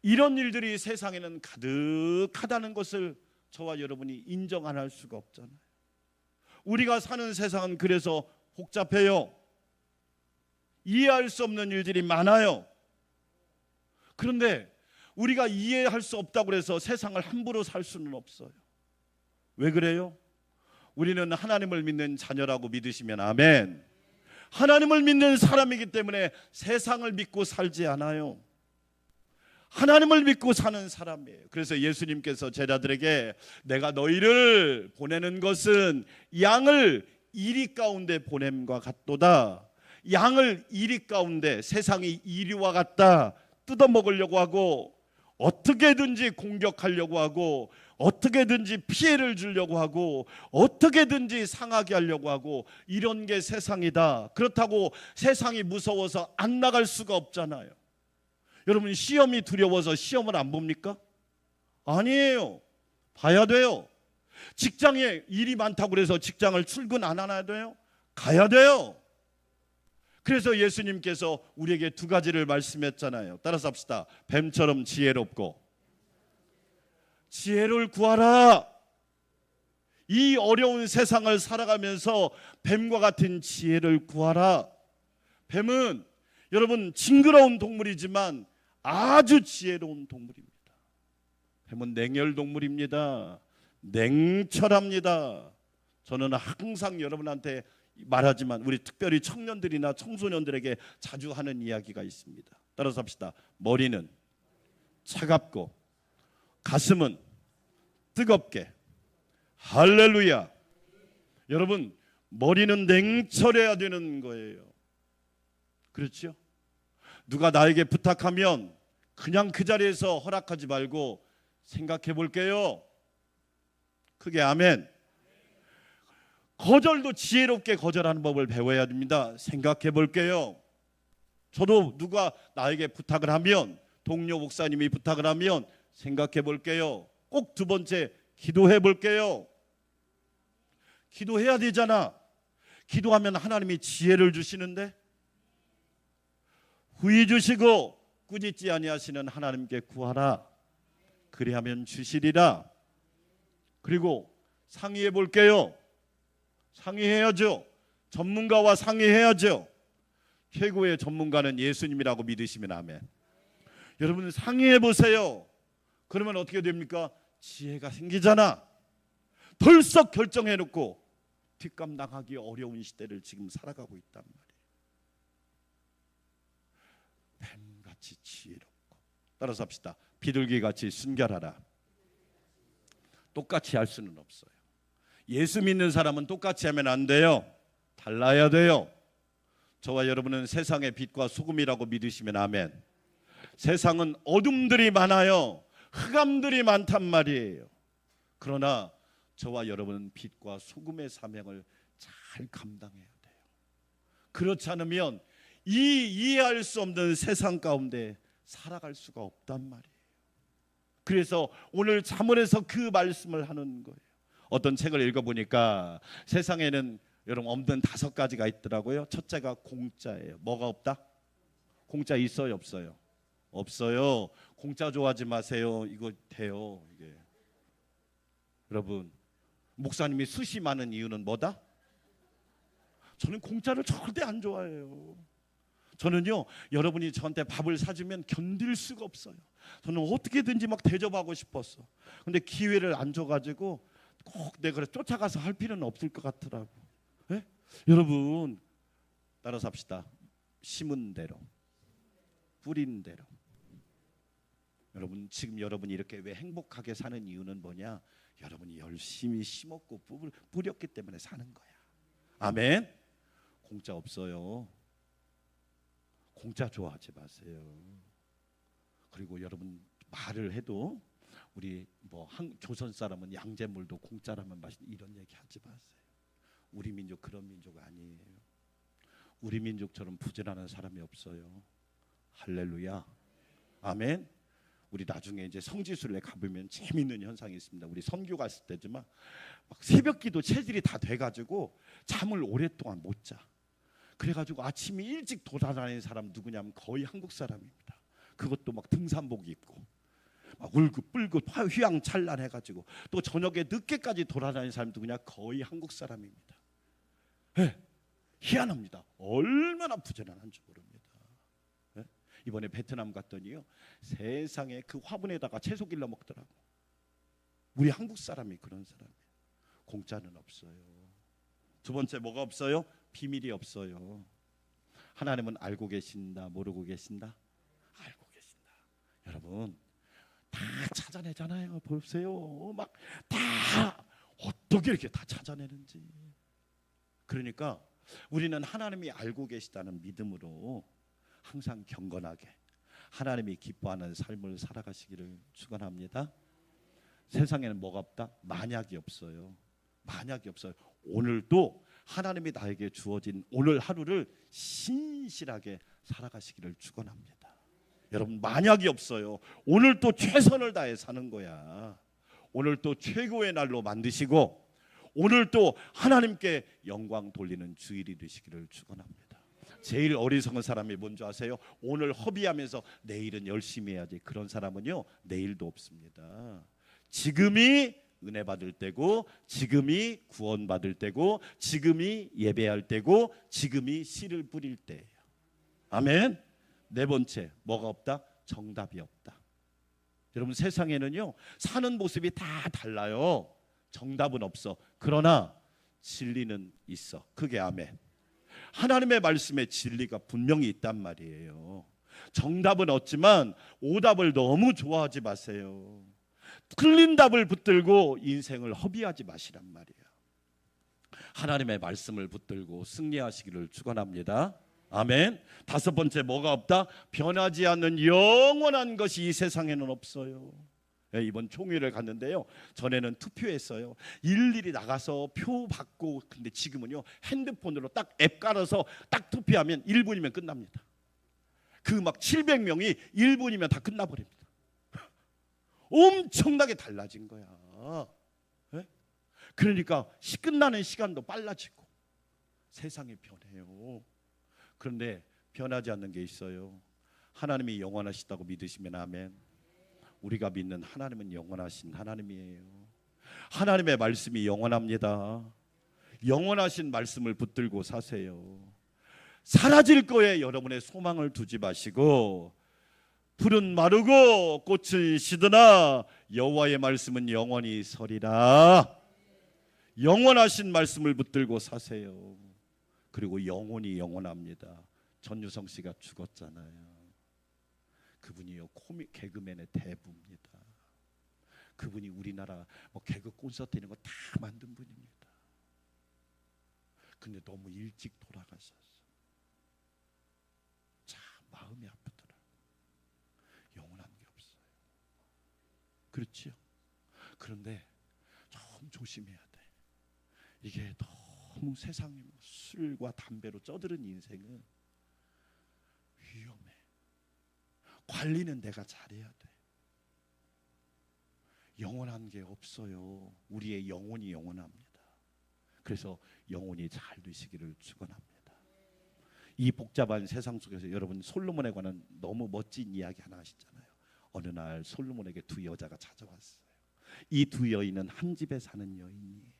이런 일들이 세상에는 가득하다는 것을 저와 여러분이 인정 안 할 수가 없잖아요. 우리가 사는 세상은 그래서 복잡해요. 이해할 수 없는 일들이 많아요. 그런데 우리가 이해할 수 없다고 해서 세상을 함부로 살 수는 없어요. 왜 그래요? 우리는 하나님을 믿는 자녀라고 믿으시면 아멘. 하나님을 믿는 사람이기 때문에 세상을 믿고 살지 않아요. 하나님을 믿고 사는 사람이에요. 그래서 예수님께서 제자들에게 내가 너희를 보내는 것은 양을 이리 가운데 보냄과 같도다. 양을 이리 가운데, 세상이 이리와 같다 뜯어먹으려고 하고 어떻게든지 공격하려고 하고 어떻게든지 피해를 주려고 하고 어떻게든지 상하게 하려고 하고, 이런 게 세상이다. 그렇다고 세상이 무서워서 안 나갈 수가 없잖아요. 여러분, 시험이 두려워서 시험을 안 봅니까? 아니에요. 봐야 돼요. 직장에 일이 많다고 해서 직장을 출근 안 하나 돼요? 가야 돼요. 그래서 예수님께서 우리에게 두 가지를 말씀했잖아요. 따라서 합시다. 뱀처럼 지혜롭고 지혜를 구하라. 이 어려운 세상을 살아가면서 뱀과 같은 지혜를 구하라. 뱀은 여러분 징그러운 동물이지만 아주 지혜로운 동물입니다. 뱀은 냉혈동물입니다. 냉철합니다. 저는 항상 여러분한테 말하지만 우리 특별히 청년들이나 청소년들에게 자주 하는 이야기가 있습니다. 따라서 합시다. 머리는 차갑고 가슴은 뜨겁게. 할렐루야. 여러분, 머리는 냉철해야 되는 거예요. 그렇죠? 누가 나에게 부탁하면 그냥 그 자리에서 허락하지 말고 생각해 볼게요. 크게 아멘. 거절도 지혜롭게 거절하는 법을 배워야 됩니다. 생각해 볼게요. 저도 누가 나에게 부탁을 하면, 동료 목사님이 부탁을 하면 생각해 볼게요. 꼭 두 번째, 기도해 볼게요. 기도해야 되잖아. 기도하면 하나님이 지혜를 주시는데, 후히 주시고 꾸짖지 아니하시는 하나님께 구하라. 그리하면 주시리라. 그리고 상의해 볼게요. 상의해야죠. 전문가와 상의해야죠. 최고의 전문가는 예수님이라고 믿으시면 아멘. 여러분, 상의해 보세요. 그러면 어떻게 됩니까? 지혜가 생기잖아. 덜썩 결정해 놓고 뒷감당하기 어려운 시대를 지금 살아가고 있단 말이에요. 뱀같이 지혜롭고. 따라서 합시다. 비둘기같이 순결하라. 똑같이 할 수는 없어요. 예수 믿는 사람은 똑같이 하면 안 돼요. 달라야 돼요. 저와 여러분은 세상의 빛과 소금이라고 믿으시면 아멘. 세상은 어둠들이 많아요. 흑암들이 많단 말이에요. 그러나 저와 여러분은 빛과 소금의 사명을 잘 감당해야 돼요. 그렇지 않으면 이 이해할 수 없는 세상 가운데 살아갈 수가 없단 말이에요. 그래서 오늘 잠언에서 그 말씀을 하는 거예요. 어떤 책을 읽어보니까 세상에는 여러분 없는 5가지가 있더라고요. 첫째가 공짜예요. 뭐가 없다? 공짜 있어요, 없어요? 없어요. 공짜 좋아하지 마세요. 이거 돼요. 이게 여러분, 목사님이 숱이 많은 이유는 뭐다? 저는 공짜를 절대 안 좋아해요. 저는요, 여러분이 저한테 밥을 사주면 견딜 수가 없어요. 저는 어떻게든지 막 대접하고 싶었어. 근데 기회를 안 줘가지고 꼭 내가 쫓아가서 할 필요는 없을 것 같더라고. 네? 여러분, 따라서 합시다. 심은 대로, 뿌린 대로. 여러분, 지금 여러분이 이렇게 왜 행복하게 사는 이유는 뭐냐? 여러분이 열심히 심었고 뿌렸기 때문에 사는 거야. 아멘. 공짜 없어요. 공짜 좋아하지 마세요. 그리고 여러분, 말을 해도 우리 조선 사람은 양잿물도 공짜라면 마시는, 이런 얘기 하지 마세요. 우리 민족 그런 민족 아니에요. 우리 민족처럼 부지런한 사람이 없어요. 할렐루야. 아멘. 우리 나중에 이제 성지순례 가보면 재밌는 현상이 있습니다. 우리 선교 갔을 때지만 막 새벽기도 체질이 다 돼가지고 잠을 오랫동안 못 자. 그래가지고 아침에 일찍 돌아다니는 사람 누구냐면 거의 한국 사람입니다. 그것도 막 등산복 입고 막 울고 뿔고 휘황찬란해가지고, 또 저녁에 늦게까지 돌아다니는 사람 누구냐? 거의 한국 사람입니다. 네. 희한합니다. 얼마나 부지런한지 모릅니다. 네? 이번에 베트남 갔더니요, 세상에 그 화분에다가 채소 길러 먹더라고. 우리 한국 사람이 그런 사람이에요. 공짜는 없어요. 두 번째 뭐가 없어요? 비밀이 없어요. 하나님은 알고 계신다, 모르고 계신다? 알고 계신다. 여러분 다 찾아내잖아요. 보세요. 막 다 어떻게 이렇게 다 찾아내는지. 그러니까 우리는 하나님이 알고 계시다는 믿음으로 항상 경건하게 하나님이 기뻐하는 삶을 살아가시기를 축원합니다. 세상에는 뭐가 없다? 만약이 없어요. 만약이 없어요. 오늘도 하나님이 나에게 주어진 오늘 하루를 신실하게 살아가시기를 축원합니다. 여러분 만약이 없어요. 오늘 또 최선을 다해 사는 거야. 오늘 또 최고의 날로 만드시고 오늘 또 하나님께 영광 돌리는 주일이 되시기를 축원합니다. 제일 어리석은 사람이 뭔지 아세요? 오늘 허비하면서 내일은 열심히 해야지. 그런 사람은요 내일도 없습니다. 지금이 은혜 받을 때고, 지금이 구원 받을 때고, 지금이 예배할 때고, 지금이 씨를 뿌릴 때예요. 아멘. 네 번째 뭐가 없다? 정답이 없다. 여러분 세상에는요 사는 모습이 다 달라요. 정답은 없어. 그러나 진리는 있어. 그게 아멘. 하나님의 말씀에 진리가 분명히 있단 말이에요. 정답은 없지만 오답을 너무 좋아하지 마세요. 틀린 답을 붙들고 인생을 허비하지 마시란 말이에요. 하나님의 말씀을 붙들고 승리하시기를 축원합니다. 아멘. 다섯 번째 뭐가 없다? 변하지 않는 영원한 것이 이 세상에는 없어요. 이번 총회를 갔는데요, 전에는 투표했어요. 일일이 나가서 표 받고, 근데 지금은요 핸드폰으로 딱 앱 깔아서 딱 투표하면 1분이면 끝납니다. 그 막 700명이 1분이면 다 끝나버립니다. 엄청나게 달라진 거야. 그러니까 끝나는 시간도 빨라지고 세상이 변해요. 그런데 변하지 않는 게 있어요. 하나님이 영원하시다고 믿으시면 아멘. 우리가 믿는 하나님은 영원하신 하나님이에요. 하나님의 말씀이 영원합니다. 영원하신 말씀을 붙들고 사세요. 사라질 거에 여러분의 소망을 두지 마시고, 풀은 마르고 꽃은 시드나 여호와의 말씀은 영원히 서리라. 영원하신 말씀을 붙들고 사세요. 그리고 영혼이 영원합니다. 전유성 씨가 죽었잖아요. 그분이요 개그맨의 대부입니다. 그분이 우리나라 개그 콘서트 이런 거 다 만든 분입니다. 근데 너무 일찍 돌아가셨어. 참 마음이 아프더라. 영원한 게 없어요. 그렇지요? 그런데 좀 조심해야 돼. 이게 너무 세상에 술과 담배로 쩌들은 인생은 위험해. 관리는 내가 잘해야 돼. 영원한 게 없어요. 우리의 영혼이 영원합니다. 그래서 영혼이 잘 되시기를 축원합니다. 이 복잡한 세상 속에서 여러분 솔로몬에 관한 너무 멋진 이야기 하나 하시잖아요. 어느 날 솔로몬에게 두 여자가 찾아왔어요. 이 두 여인은 한 집에 사는 여인이에요.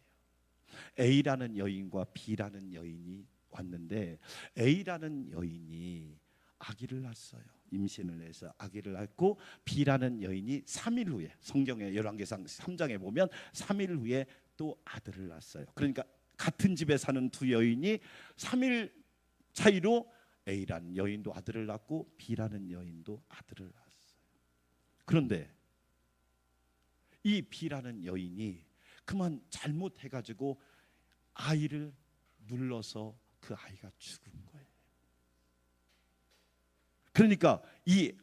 A라는 여인과 B라는 여인이 왔는데, A라는 여인이 아기를 낳았어요. 임신을 해서 아기를 낳고, B라는 여인이 3일 후에, 성경의 열왕기상 3장에 보면 3일 후에 또 아들을 낳았어요. 그러니까 같은 집에 사는 두 여인이 3일 차이로 A라는 여인도 아들을 낳고 B라는 여인도 아들을 낳았어요. 그런데 이 B라는 여인이 그만 잘못해가지고 아이를 눌러서 그 아이가 죽은 거예요. 그러니까 이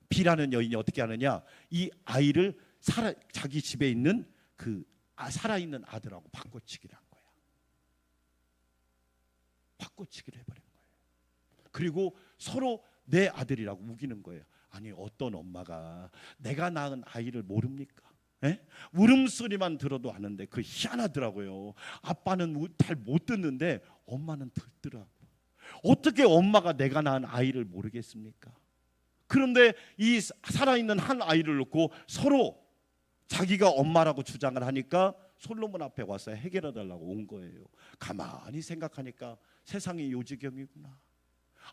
B라는 여인이 어떻게 하느냐, 이 아이를 자기 집에 있는 그 살아있는 아들하고 바꿔치기를 한 거야. 바꿔치기를 해버린 거예요. 그리고 서로 내 아들이라고 우기는 거예요. 아니 어떤 엄마가 내가 낳은 아이를 모릅니까? 울음소리만 들어도 아는데 그 희한하더라고요. 아빠는 잘 못 듣는데 엄마는 듣더라고. 어떻게 엄마가 내가 낳은 아이를 모르겠습니까? 그런데 이 살아있는 한 아이를 놓고 서로 자기가 엄마라고 주장을 하니까 솔로몬 앞에 와서 해결해 달라고 온 거예요. 가만히 생각하니까 세상이 요지경이구나.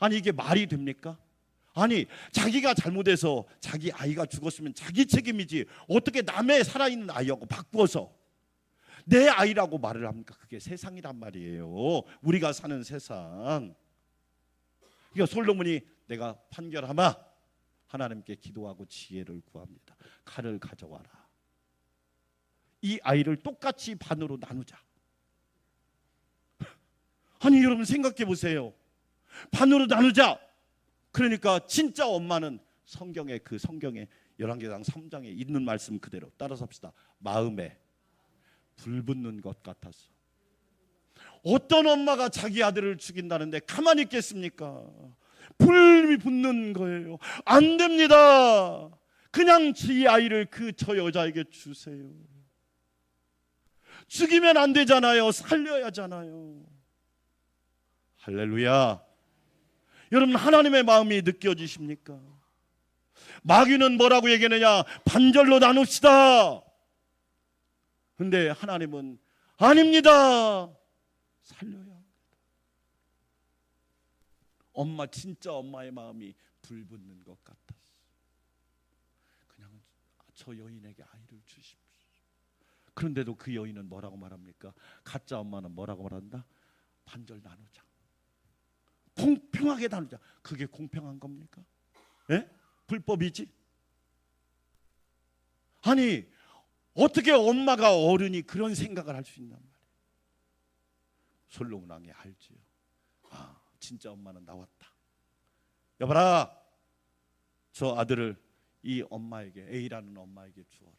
아니 이게 말이 됩니까? 아니 자기가 잘못해서 자기 아이가 죽었으면 자기 책임이지 어떻게 남의 살아있는 아이하고 바꾸어서 내 아이라고 말을 합니까? 그게 세상이란 말이에요. 우리가 사는 세상. 그러니까 솔로몬이 내가 판결하마 하나님께 기도하고 지혜를 구합니다. 칼을 가져와라. 이 아이를 똑같이 반으로 나누자. 아니 여러분 생각해 보세요. 반으로 나누자. 그러니까 진짜 엄마는 성경에 11개장 3장에 있는 말씀 그대로 따라서 합시다. 마음에 불 붙는 것 같았어. 어떤 엄마가 자기 아들을 죽인다는데 가만히 있겠습니까? 불이 붙는 거예요. 안 됩니다. 그냥 이 아이를 저 여자에게 주세요. 죽이면 안 되잖아요. 살려야 하잖아요. 할렐루야. 여러분 하나님의 마음이 느껴지십니까? 마귀는 뭐라고 얘기하느냐? 반절로 나눕시다. 근데 하나님은 아닙니다. 살려야 합니다. 진짜 엄마의 마음이 불붙는 것 같았어. 그냥 저 여인에게 아이를 주십시오. 그런데도 그 여인은 뭐라고 말합니까? 가짜 엄마는 뭐라고 말한다? 반절 나누자. 공평하게 나누자. 그게 공평한 겁니까? 예? 불법이지? 아니 어떻게 엄마가 어른이 그런 생각을 할 수 있단 말이에요. 솔로몬 왕이 알지요. 진짜 엄마는 나왔다. 여봐라, 저 아들을 이 엄마에게, A라는 엄마에게 주어라.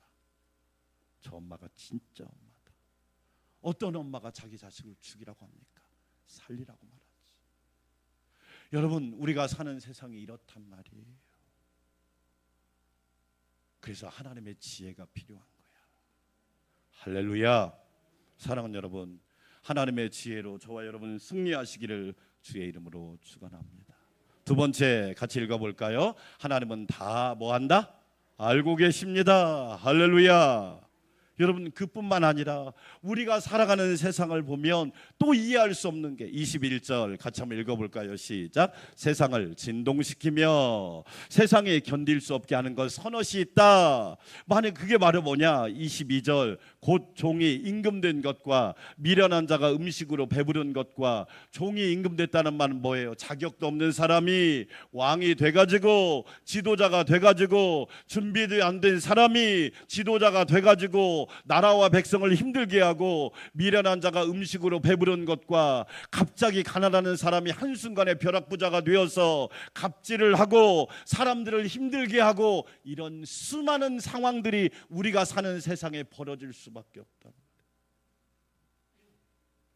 저 엄마가 진짜 엄마다. 어떤 엄마가 자기 자식을 죽이라고 합니까? 살리라고 말하지. 여러분 우리가 사는 세상이 이렇단 말이에요. 그래서 하나님의 지혜가 필요한 거야. 할렐루야. 사랑하는 여러분, 하나님의 지혜로 저와 여러분 승리하시기를 주의 이름으로 축원합니다. 두 번째 같이 읽어볼까요? 하나님은 다 뭐한다? 알고 계십니다. 할렐루야. 여러분 그뿐만 아니라 우리가 살아가는 세상을 보면 또 이해할 수 없는 게 21절 같이 한번 읽어볼까요? 시작. 세상을 진동시키며 세상에 견딜 수 없게 하는 것 서너시 있다. 만약 그게 바로 뭐냐? 22절 곧 종이 임금된 것과 미련한 자가 음식으로 배부른 것과 종이 임금됐다는 말은 뭐예요? 자격도 없는 사람이 왕이 돼가지고 지도자가 돼가지고 준비도 안 된 사람이 지도자가 돼가지고 나라와 백성을 힘들게 하고 미련한 자가 음식으로 배부른 것과 갑자기 가난한 사람이 한순간에 벼락부자가 되어서 갑질을 하고 사람들을 힘들게 하고 이런 수많은 상황들이 우리가 사는 세상에 벌어질 수밖에 없다.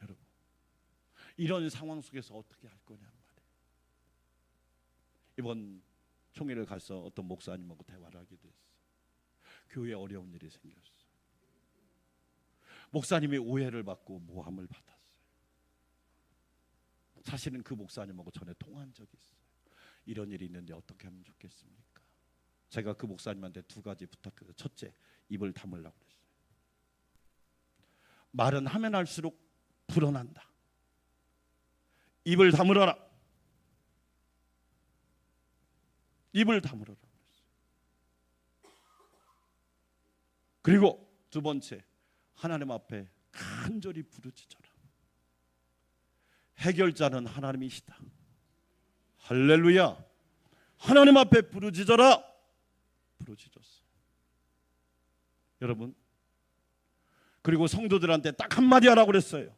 여러분 이런 상황 속에서 어떻게 할 거냐 말이에요. 이번 총회를 가서 어떤 목사님하고 대화를 하게 됐어요. 교회에 어려운 일이 생겼어요. 목사님이 오해를 받고 모함을 받았어요. 사실은 그 목사님하고 전에 통화한 적이 있어요. 이런 일이 있는데 어떻게 하면 좋겠습니까? 제가 그 목사님한테 두 가지 부탁해서 첫째, 입을 다물라고 그랬어요. 말은 하면 할수록 불어난다. 입을 다물어라. 입을 다물어라. 그리고 두 번째, 하나님 앞에 간절히 부르짖어라. 해결자는 하나님이시다. 할렐루야. 하나님 앞에 부르짖어라. 부르짖었어요. 여러분 그리고 성도들한테 딱 한마디 하라고 그랬어요.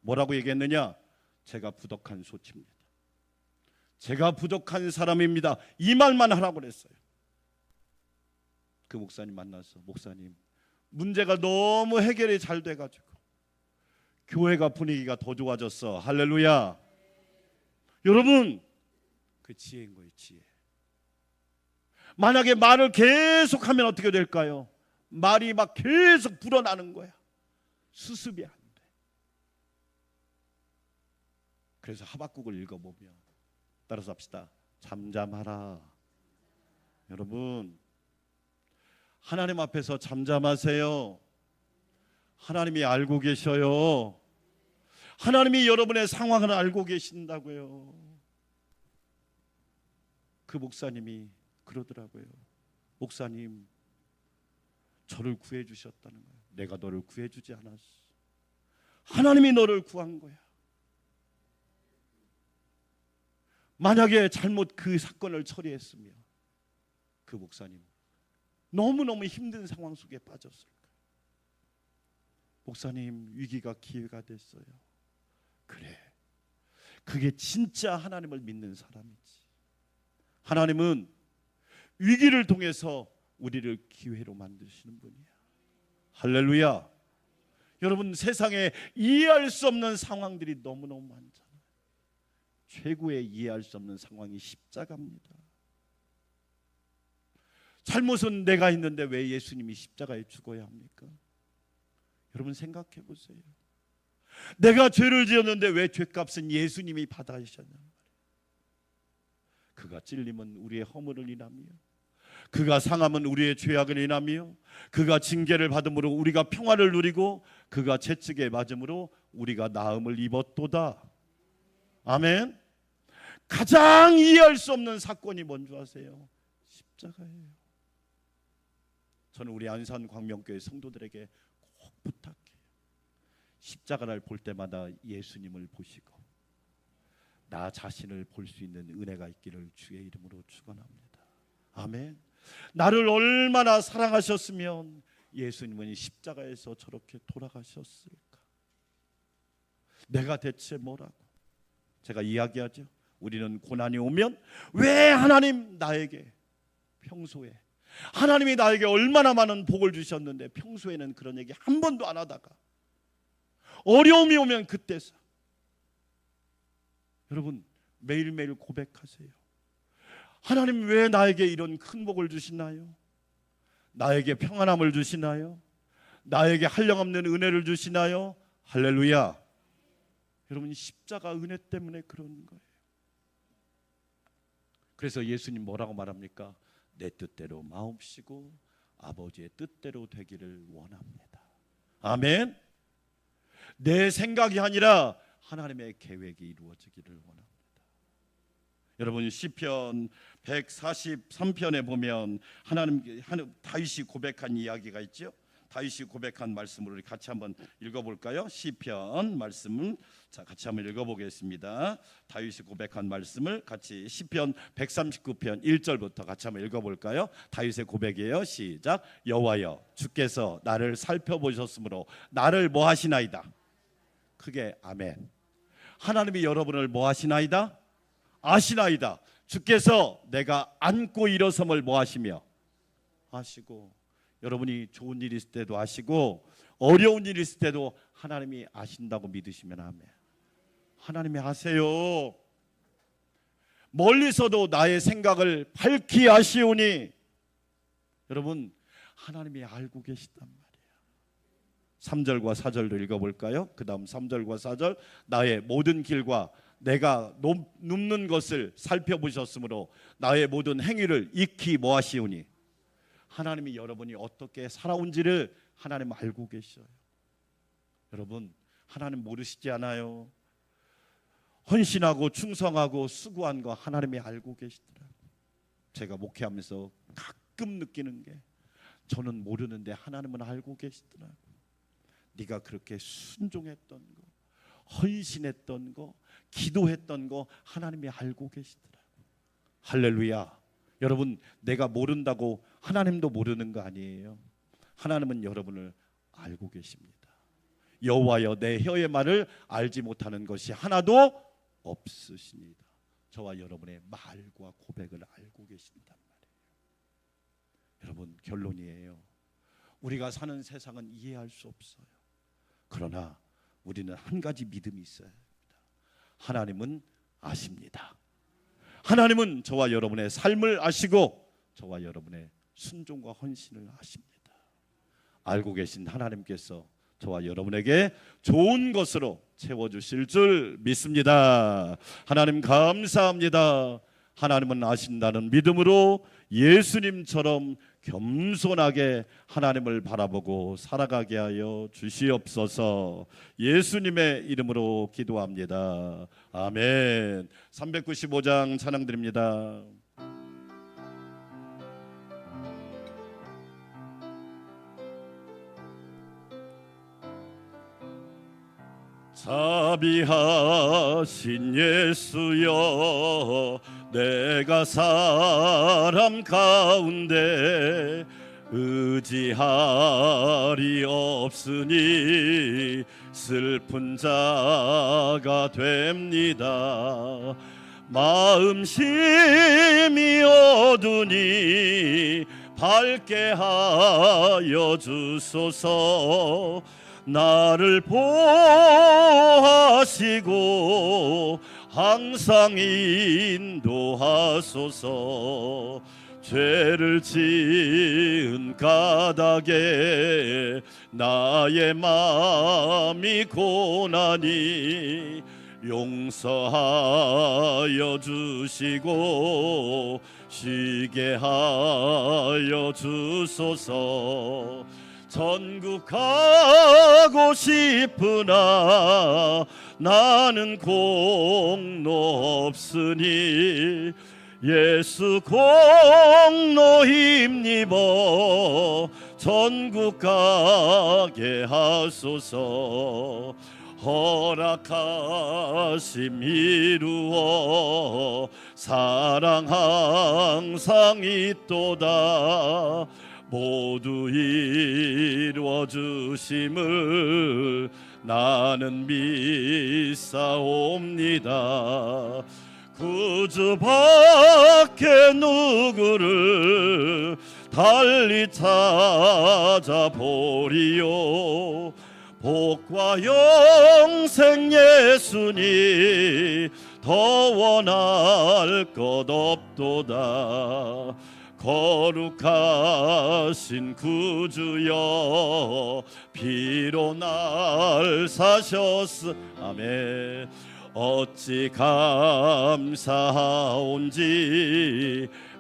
뭐라고 얘기했느냐? 제가 부족한 소치입니다. 제가 부족한 사람입니다. 이 말만 하라고 그랬어요. 그 목사님 만나서 목사님 문제가 너무 해결이 잘 돼가지고 교회가 분위기가 더 좋아졌어. 할렐루야. 여러분 그 지혜인 거예요. 지혜. 만약에 말을 계속하면 어떻게 될까요? 말이 막 계속 불어나는 거야. 수습이 안 돼. 그래서 하박국을 읽어보면 따라서 합시다. 잠잠하라. 여러분 하나님 앞에서 잠잠하세요. 하나님이 알고 계셔요. 하나님이 여러분의 상황을 알고 계신다고요. 그 목사님이 그러더라고요. 목사님, 저를 구해 주셨다는 거예요. 내가 너를 구해 주지 않았어. 하나님이 너를 구한 거야. 만약에 잘못 그 사건을 처리했으면 그 목사님 너무너무 힘든 상황 속에 빠졌을 거예요. 목사님, 위기가 기회가 됐어요. 그래, 그게 진짜 하나님을 믿는 사람이지. 하나님은 위기를 통해서 우리를 기회로 만드시는 분이야. 할렐루야. 여러분, 세상에 이해할 수 없는 상황들이 너무너무 많잖아요. 최고의 이해할 수 없는 상황이 십자가입니다. 잘못은 내가 했는데 왜 예수님이 십자가에 죽어야 합니까? 여러분 생각해 보세요. 내가 죄를 지었는데 왜 죄값은 예수님이 받아주셨냐 말이에요. 그가 찔림은 우리의 허물을 인하며, 그가 상함은 우리의 죄악을 인하며, 그가 징계를 받음으로 우리가 평화를 누리고, 그가 채찍에 맞음으로 우리가 나음을 입었도다. 아멘. 가장 이해할 수 없는 사건이 뭔지 아세요? 십자가예요. 저는 우리 안산 광명교회 성도들에게 꼭 부탁해요. 십자가를 볼 때마다 예수님을 보시고 나 자신을 볼 수 있는 은혜가 있기를 주의 이름으로 축원합니다. 아멘. 나를 얼마나 사랑하셨으면 예수님은 십자가에서 저렇게 돌아가셨을까? 내가 대체 뭐라고? 제가 이야기하죠. 우리는 고난이 오면 왜 하나님 나에게 평소에 하나님이 나에게 얼마나 많은 복을 주셨는데 평소에는 그런 얘기 한 번도 안 하다가 어려움이 오면 그때서 여러분 매일매일 고백하세요. 하나님 왜 나에게 이런 큰 복을 주시나요? 나에게 평안함을 주시나요? 나에게 한량없는 은혜를 주시나요? 할렐루야. 여러분 십자가 은혜 때문에 그런 거예요. 그래서 예수님 뭐라고 말합니까? 내 뜻대로 마옵시고 아버지의 뜻대로 되기를 원합니다. 아멘. 내 생각이 아니라 하나님의 계획이 이루어지기를 원합니다. 여러분 시편 143편에 보면 다윗이 고백한 이야기가 있죠. 다윗이 고백한 말씀을 우리 같이 한번 읽어볼까요? 시편 말씀을 같이 한번 읽어보겠습니다. 다윗이 고백한 말씀을 같이 시편 139편 1절부터 같이 한번 읽어볼까요? 다윗의 고백이에요. 시작. 여호와여 주께서 나를 살펴보셨으므로 나를 뭐 하시나이다. 크게 아멘. 하나님이 여러분을 뭐 하시나이다? 아시나이다. 주께서 내가 앉고 일어섬을 뭐 하시며 아시고, 여러분이 좋은 일 있을 때도 아시고 어려운 일 있을 때도 하나님이 아신다고 믿으시면 아멘. 하나님이 아세요. 멀리서도 나의 생각을 밝히 아시오니, 여러분 하나님이 알고 계시단 말이에요. 3절과 4절도 읽어볼까요? 그 다음 3절과 4절. 나의 모든 길과 내가 눕는 것을 살펴보셨으므로 나의 모든 행위를 익히 뭐 하시오니, 하나님이 여러분이 어떻게 살아온지를 하나님 알고 계셔요. 여러분 하나님 모르시지 않아요. 헌신하고 충성하고 수고한 거 하나님이 알고 계시더라고요. 제가 목회하면서 가끔 느끼는 게, 저는 모르는데 하나님은 알고 계시더라고요. 네가 그렇게 순종했던 거, 헌신했던 거, 기도했던 거 하나님이 알고 계시더라고요. 할렐루야. 여러분 내가 모른다고 하나님도 모르는 거 아니에요. 하나님은 여러분을 알고 계십니다. 여호와여 내 혀의 말을 알지 못하는 것이 하나도 없으시니다. 저와 여러분의 말과 고백을 알고 계신단 말이에요. 여러분 결론이에요. 우리가 사는 세상은 이해할 수 없어요. 그러나 우리는 한 가지 믿음이 있어야 합니다. 하나님은 아십니다. 하나님은 저와 여러분의 삶을 아시고 저와 여러분의 순종과 헌신을 아십니다. 알고 계신 하나님께서 저와 여러분에게 좋은 것으로 채워주실 줄 믿습니다. 하나님 감사합니다. 하나님은 아신다는 믿음으로 예수님처럼 겸손하게 하나님을 바라보고 살아가게 하여 주시옵소서. 예수님의 이름으로 기도합니다. 아멘. 395장 찬양 드립니다. 자비하신 예수여, 내가 사람 가운데 의지할이 없으니 슬픈 자가 됩니다. 마음 심이 어두니 밝게 하여 주소서. 나를 보호하시고 항상 인도하소서. 죄를 지은 까닭에 나의 마음이 고나니 용서하여 주시고 쉬게 하여 주소서. 천국 가고 싶으나 나는 공로 없으니 예수 공로 힘입어 천국 가게 하소서. 허락하심 이루어 사랑 항상 있도다. 모두 이루어 주심을 나는 믿사옵니다. 구주 밖에 누구를 달리 찾아보리요. 복과 영생 예수니 더 원할 것 없도다. 거룩하신 구주여, 피로 날 사셨으. 아멘. 어찌 감사하온지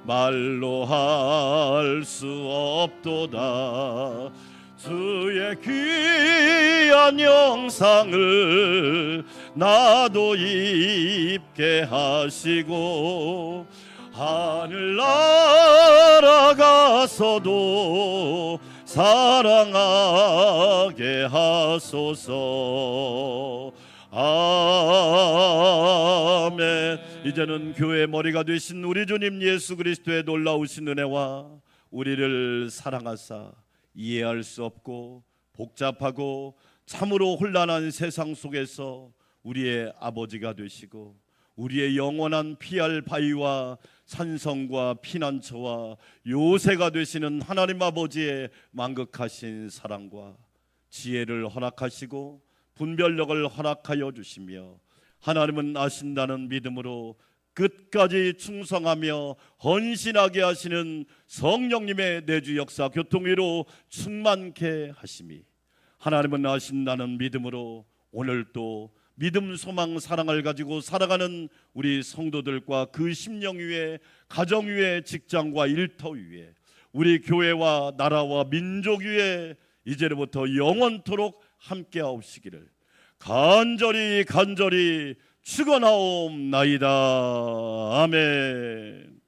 말로 할 수 없도다. 주의 귀한 영상을 나도 입게 하시고 하늘 날아가서도 사랑하게 하소서. 아멘. 이제는 교회의 머리가 되신 우리 주님 예수 그리스도의 놀라우신 은혜와 우리를 사랑하사 이해할 수 없고 복잡하고 참으로 혼란한 세상 속에서 우리의 아버지가 되시고 우리의 영원한 피할 바위와 산성과 피난처와 요새가 되시는 하나님 아버지의 만극하신 사랑과 지혜를 허락하시고 분별력을 허락하여 주시며 하나님은 아신다는 믿음으로 끝까지 충성하며 헌신하게 하시는 성령님의 내주 역사 교통위로 충만케 하심이, 하나님은 아신다는 믿음으로 오늘 또 믿음, 소망, 사랑을 가지고 살아가는 우리 성도들과 그 심령 위에, 가정 위에, 직장과 일터 위에, 우리 교회와 나라와 민족 위에 이제로부터 영원토록 함께하옵시기를 간절히 축원하옵나이다. 아멘.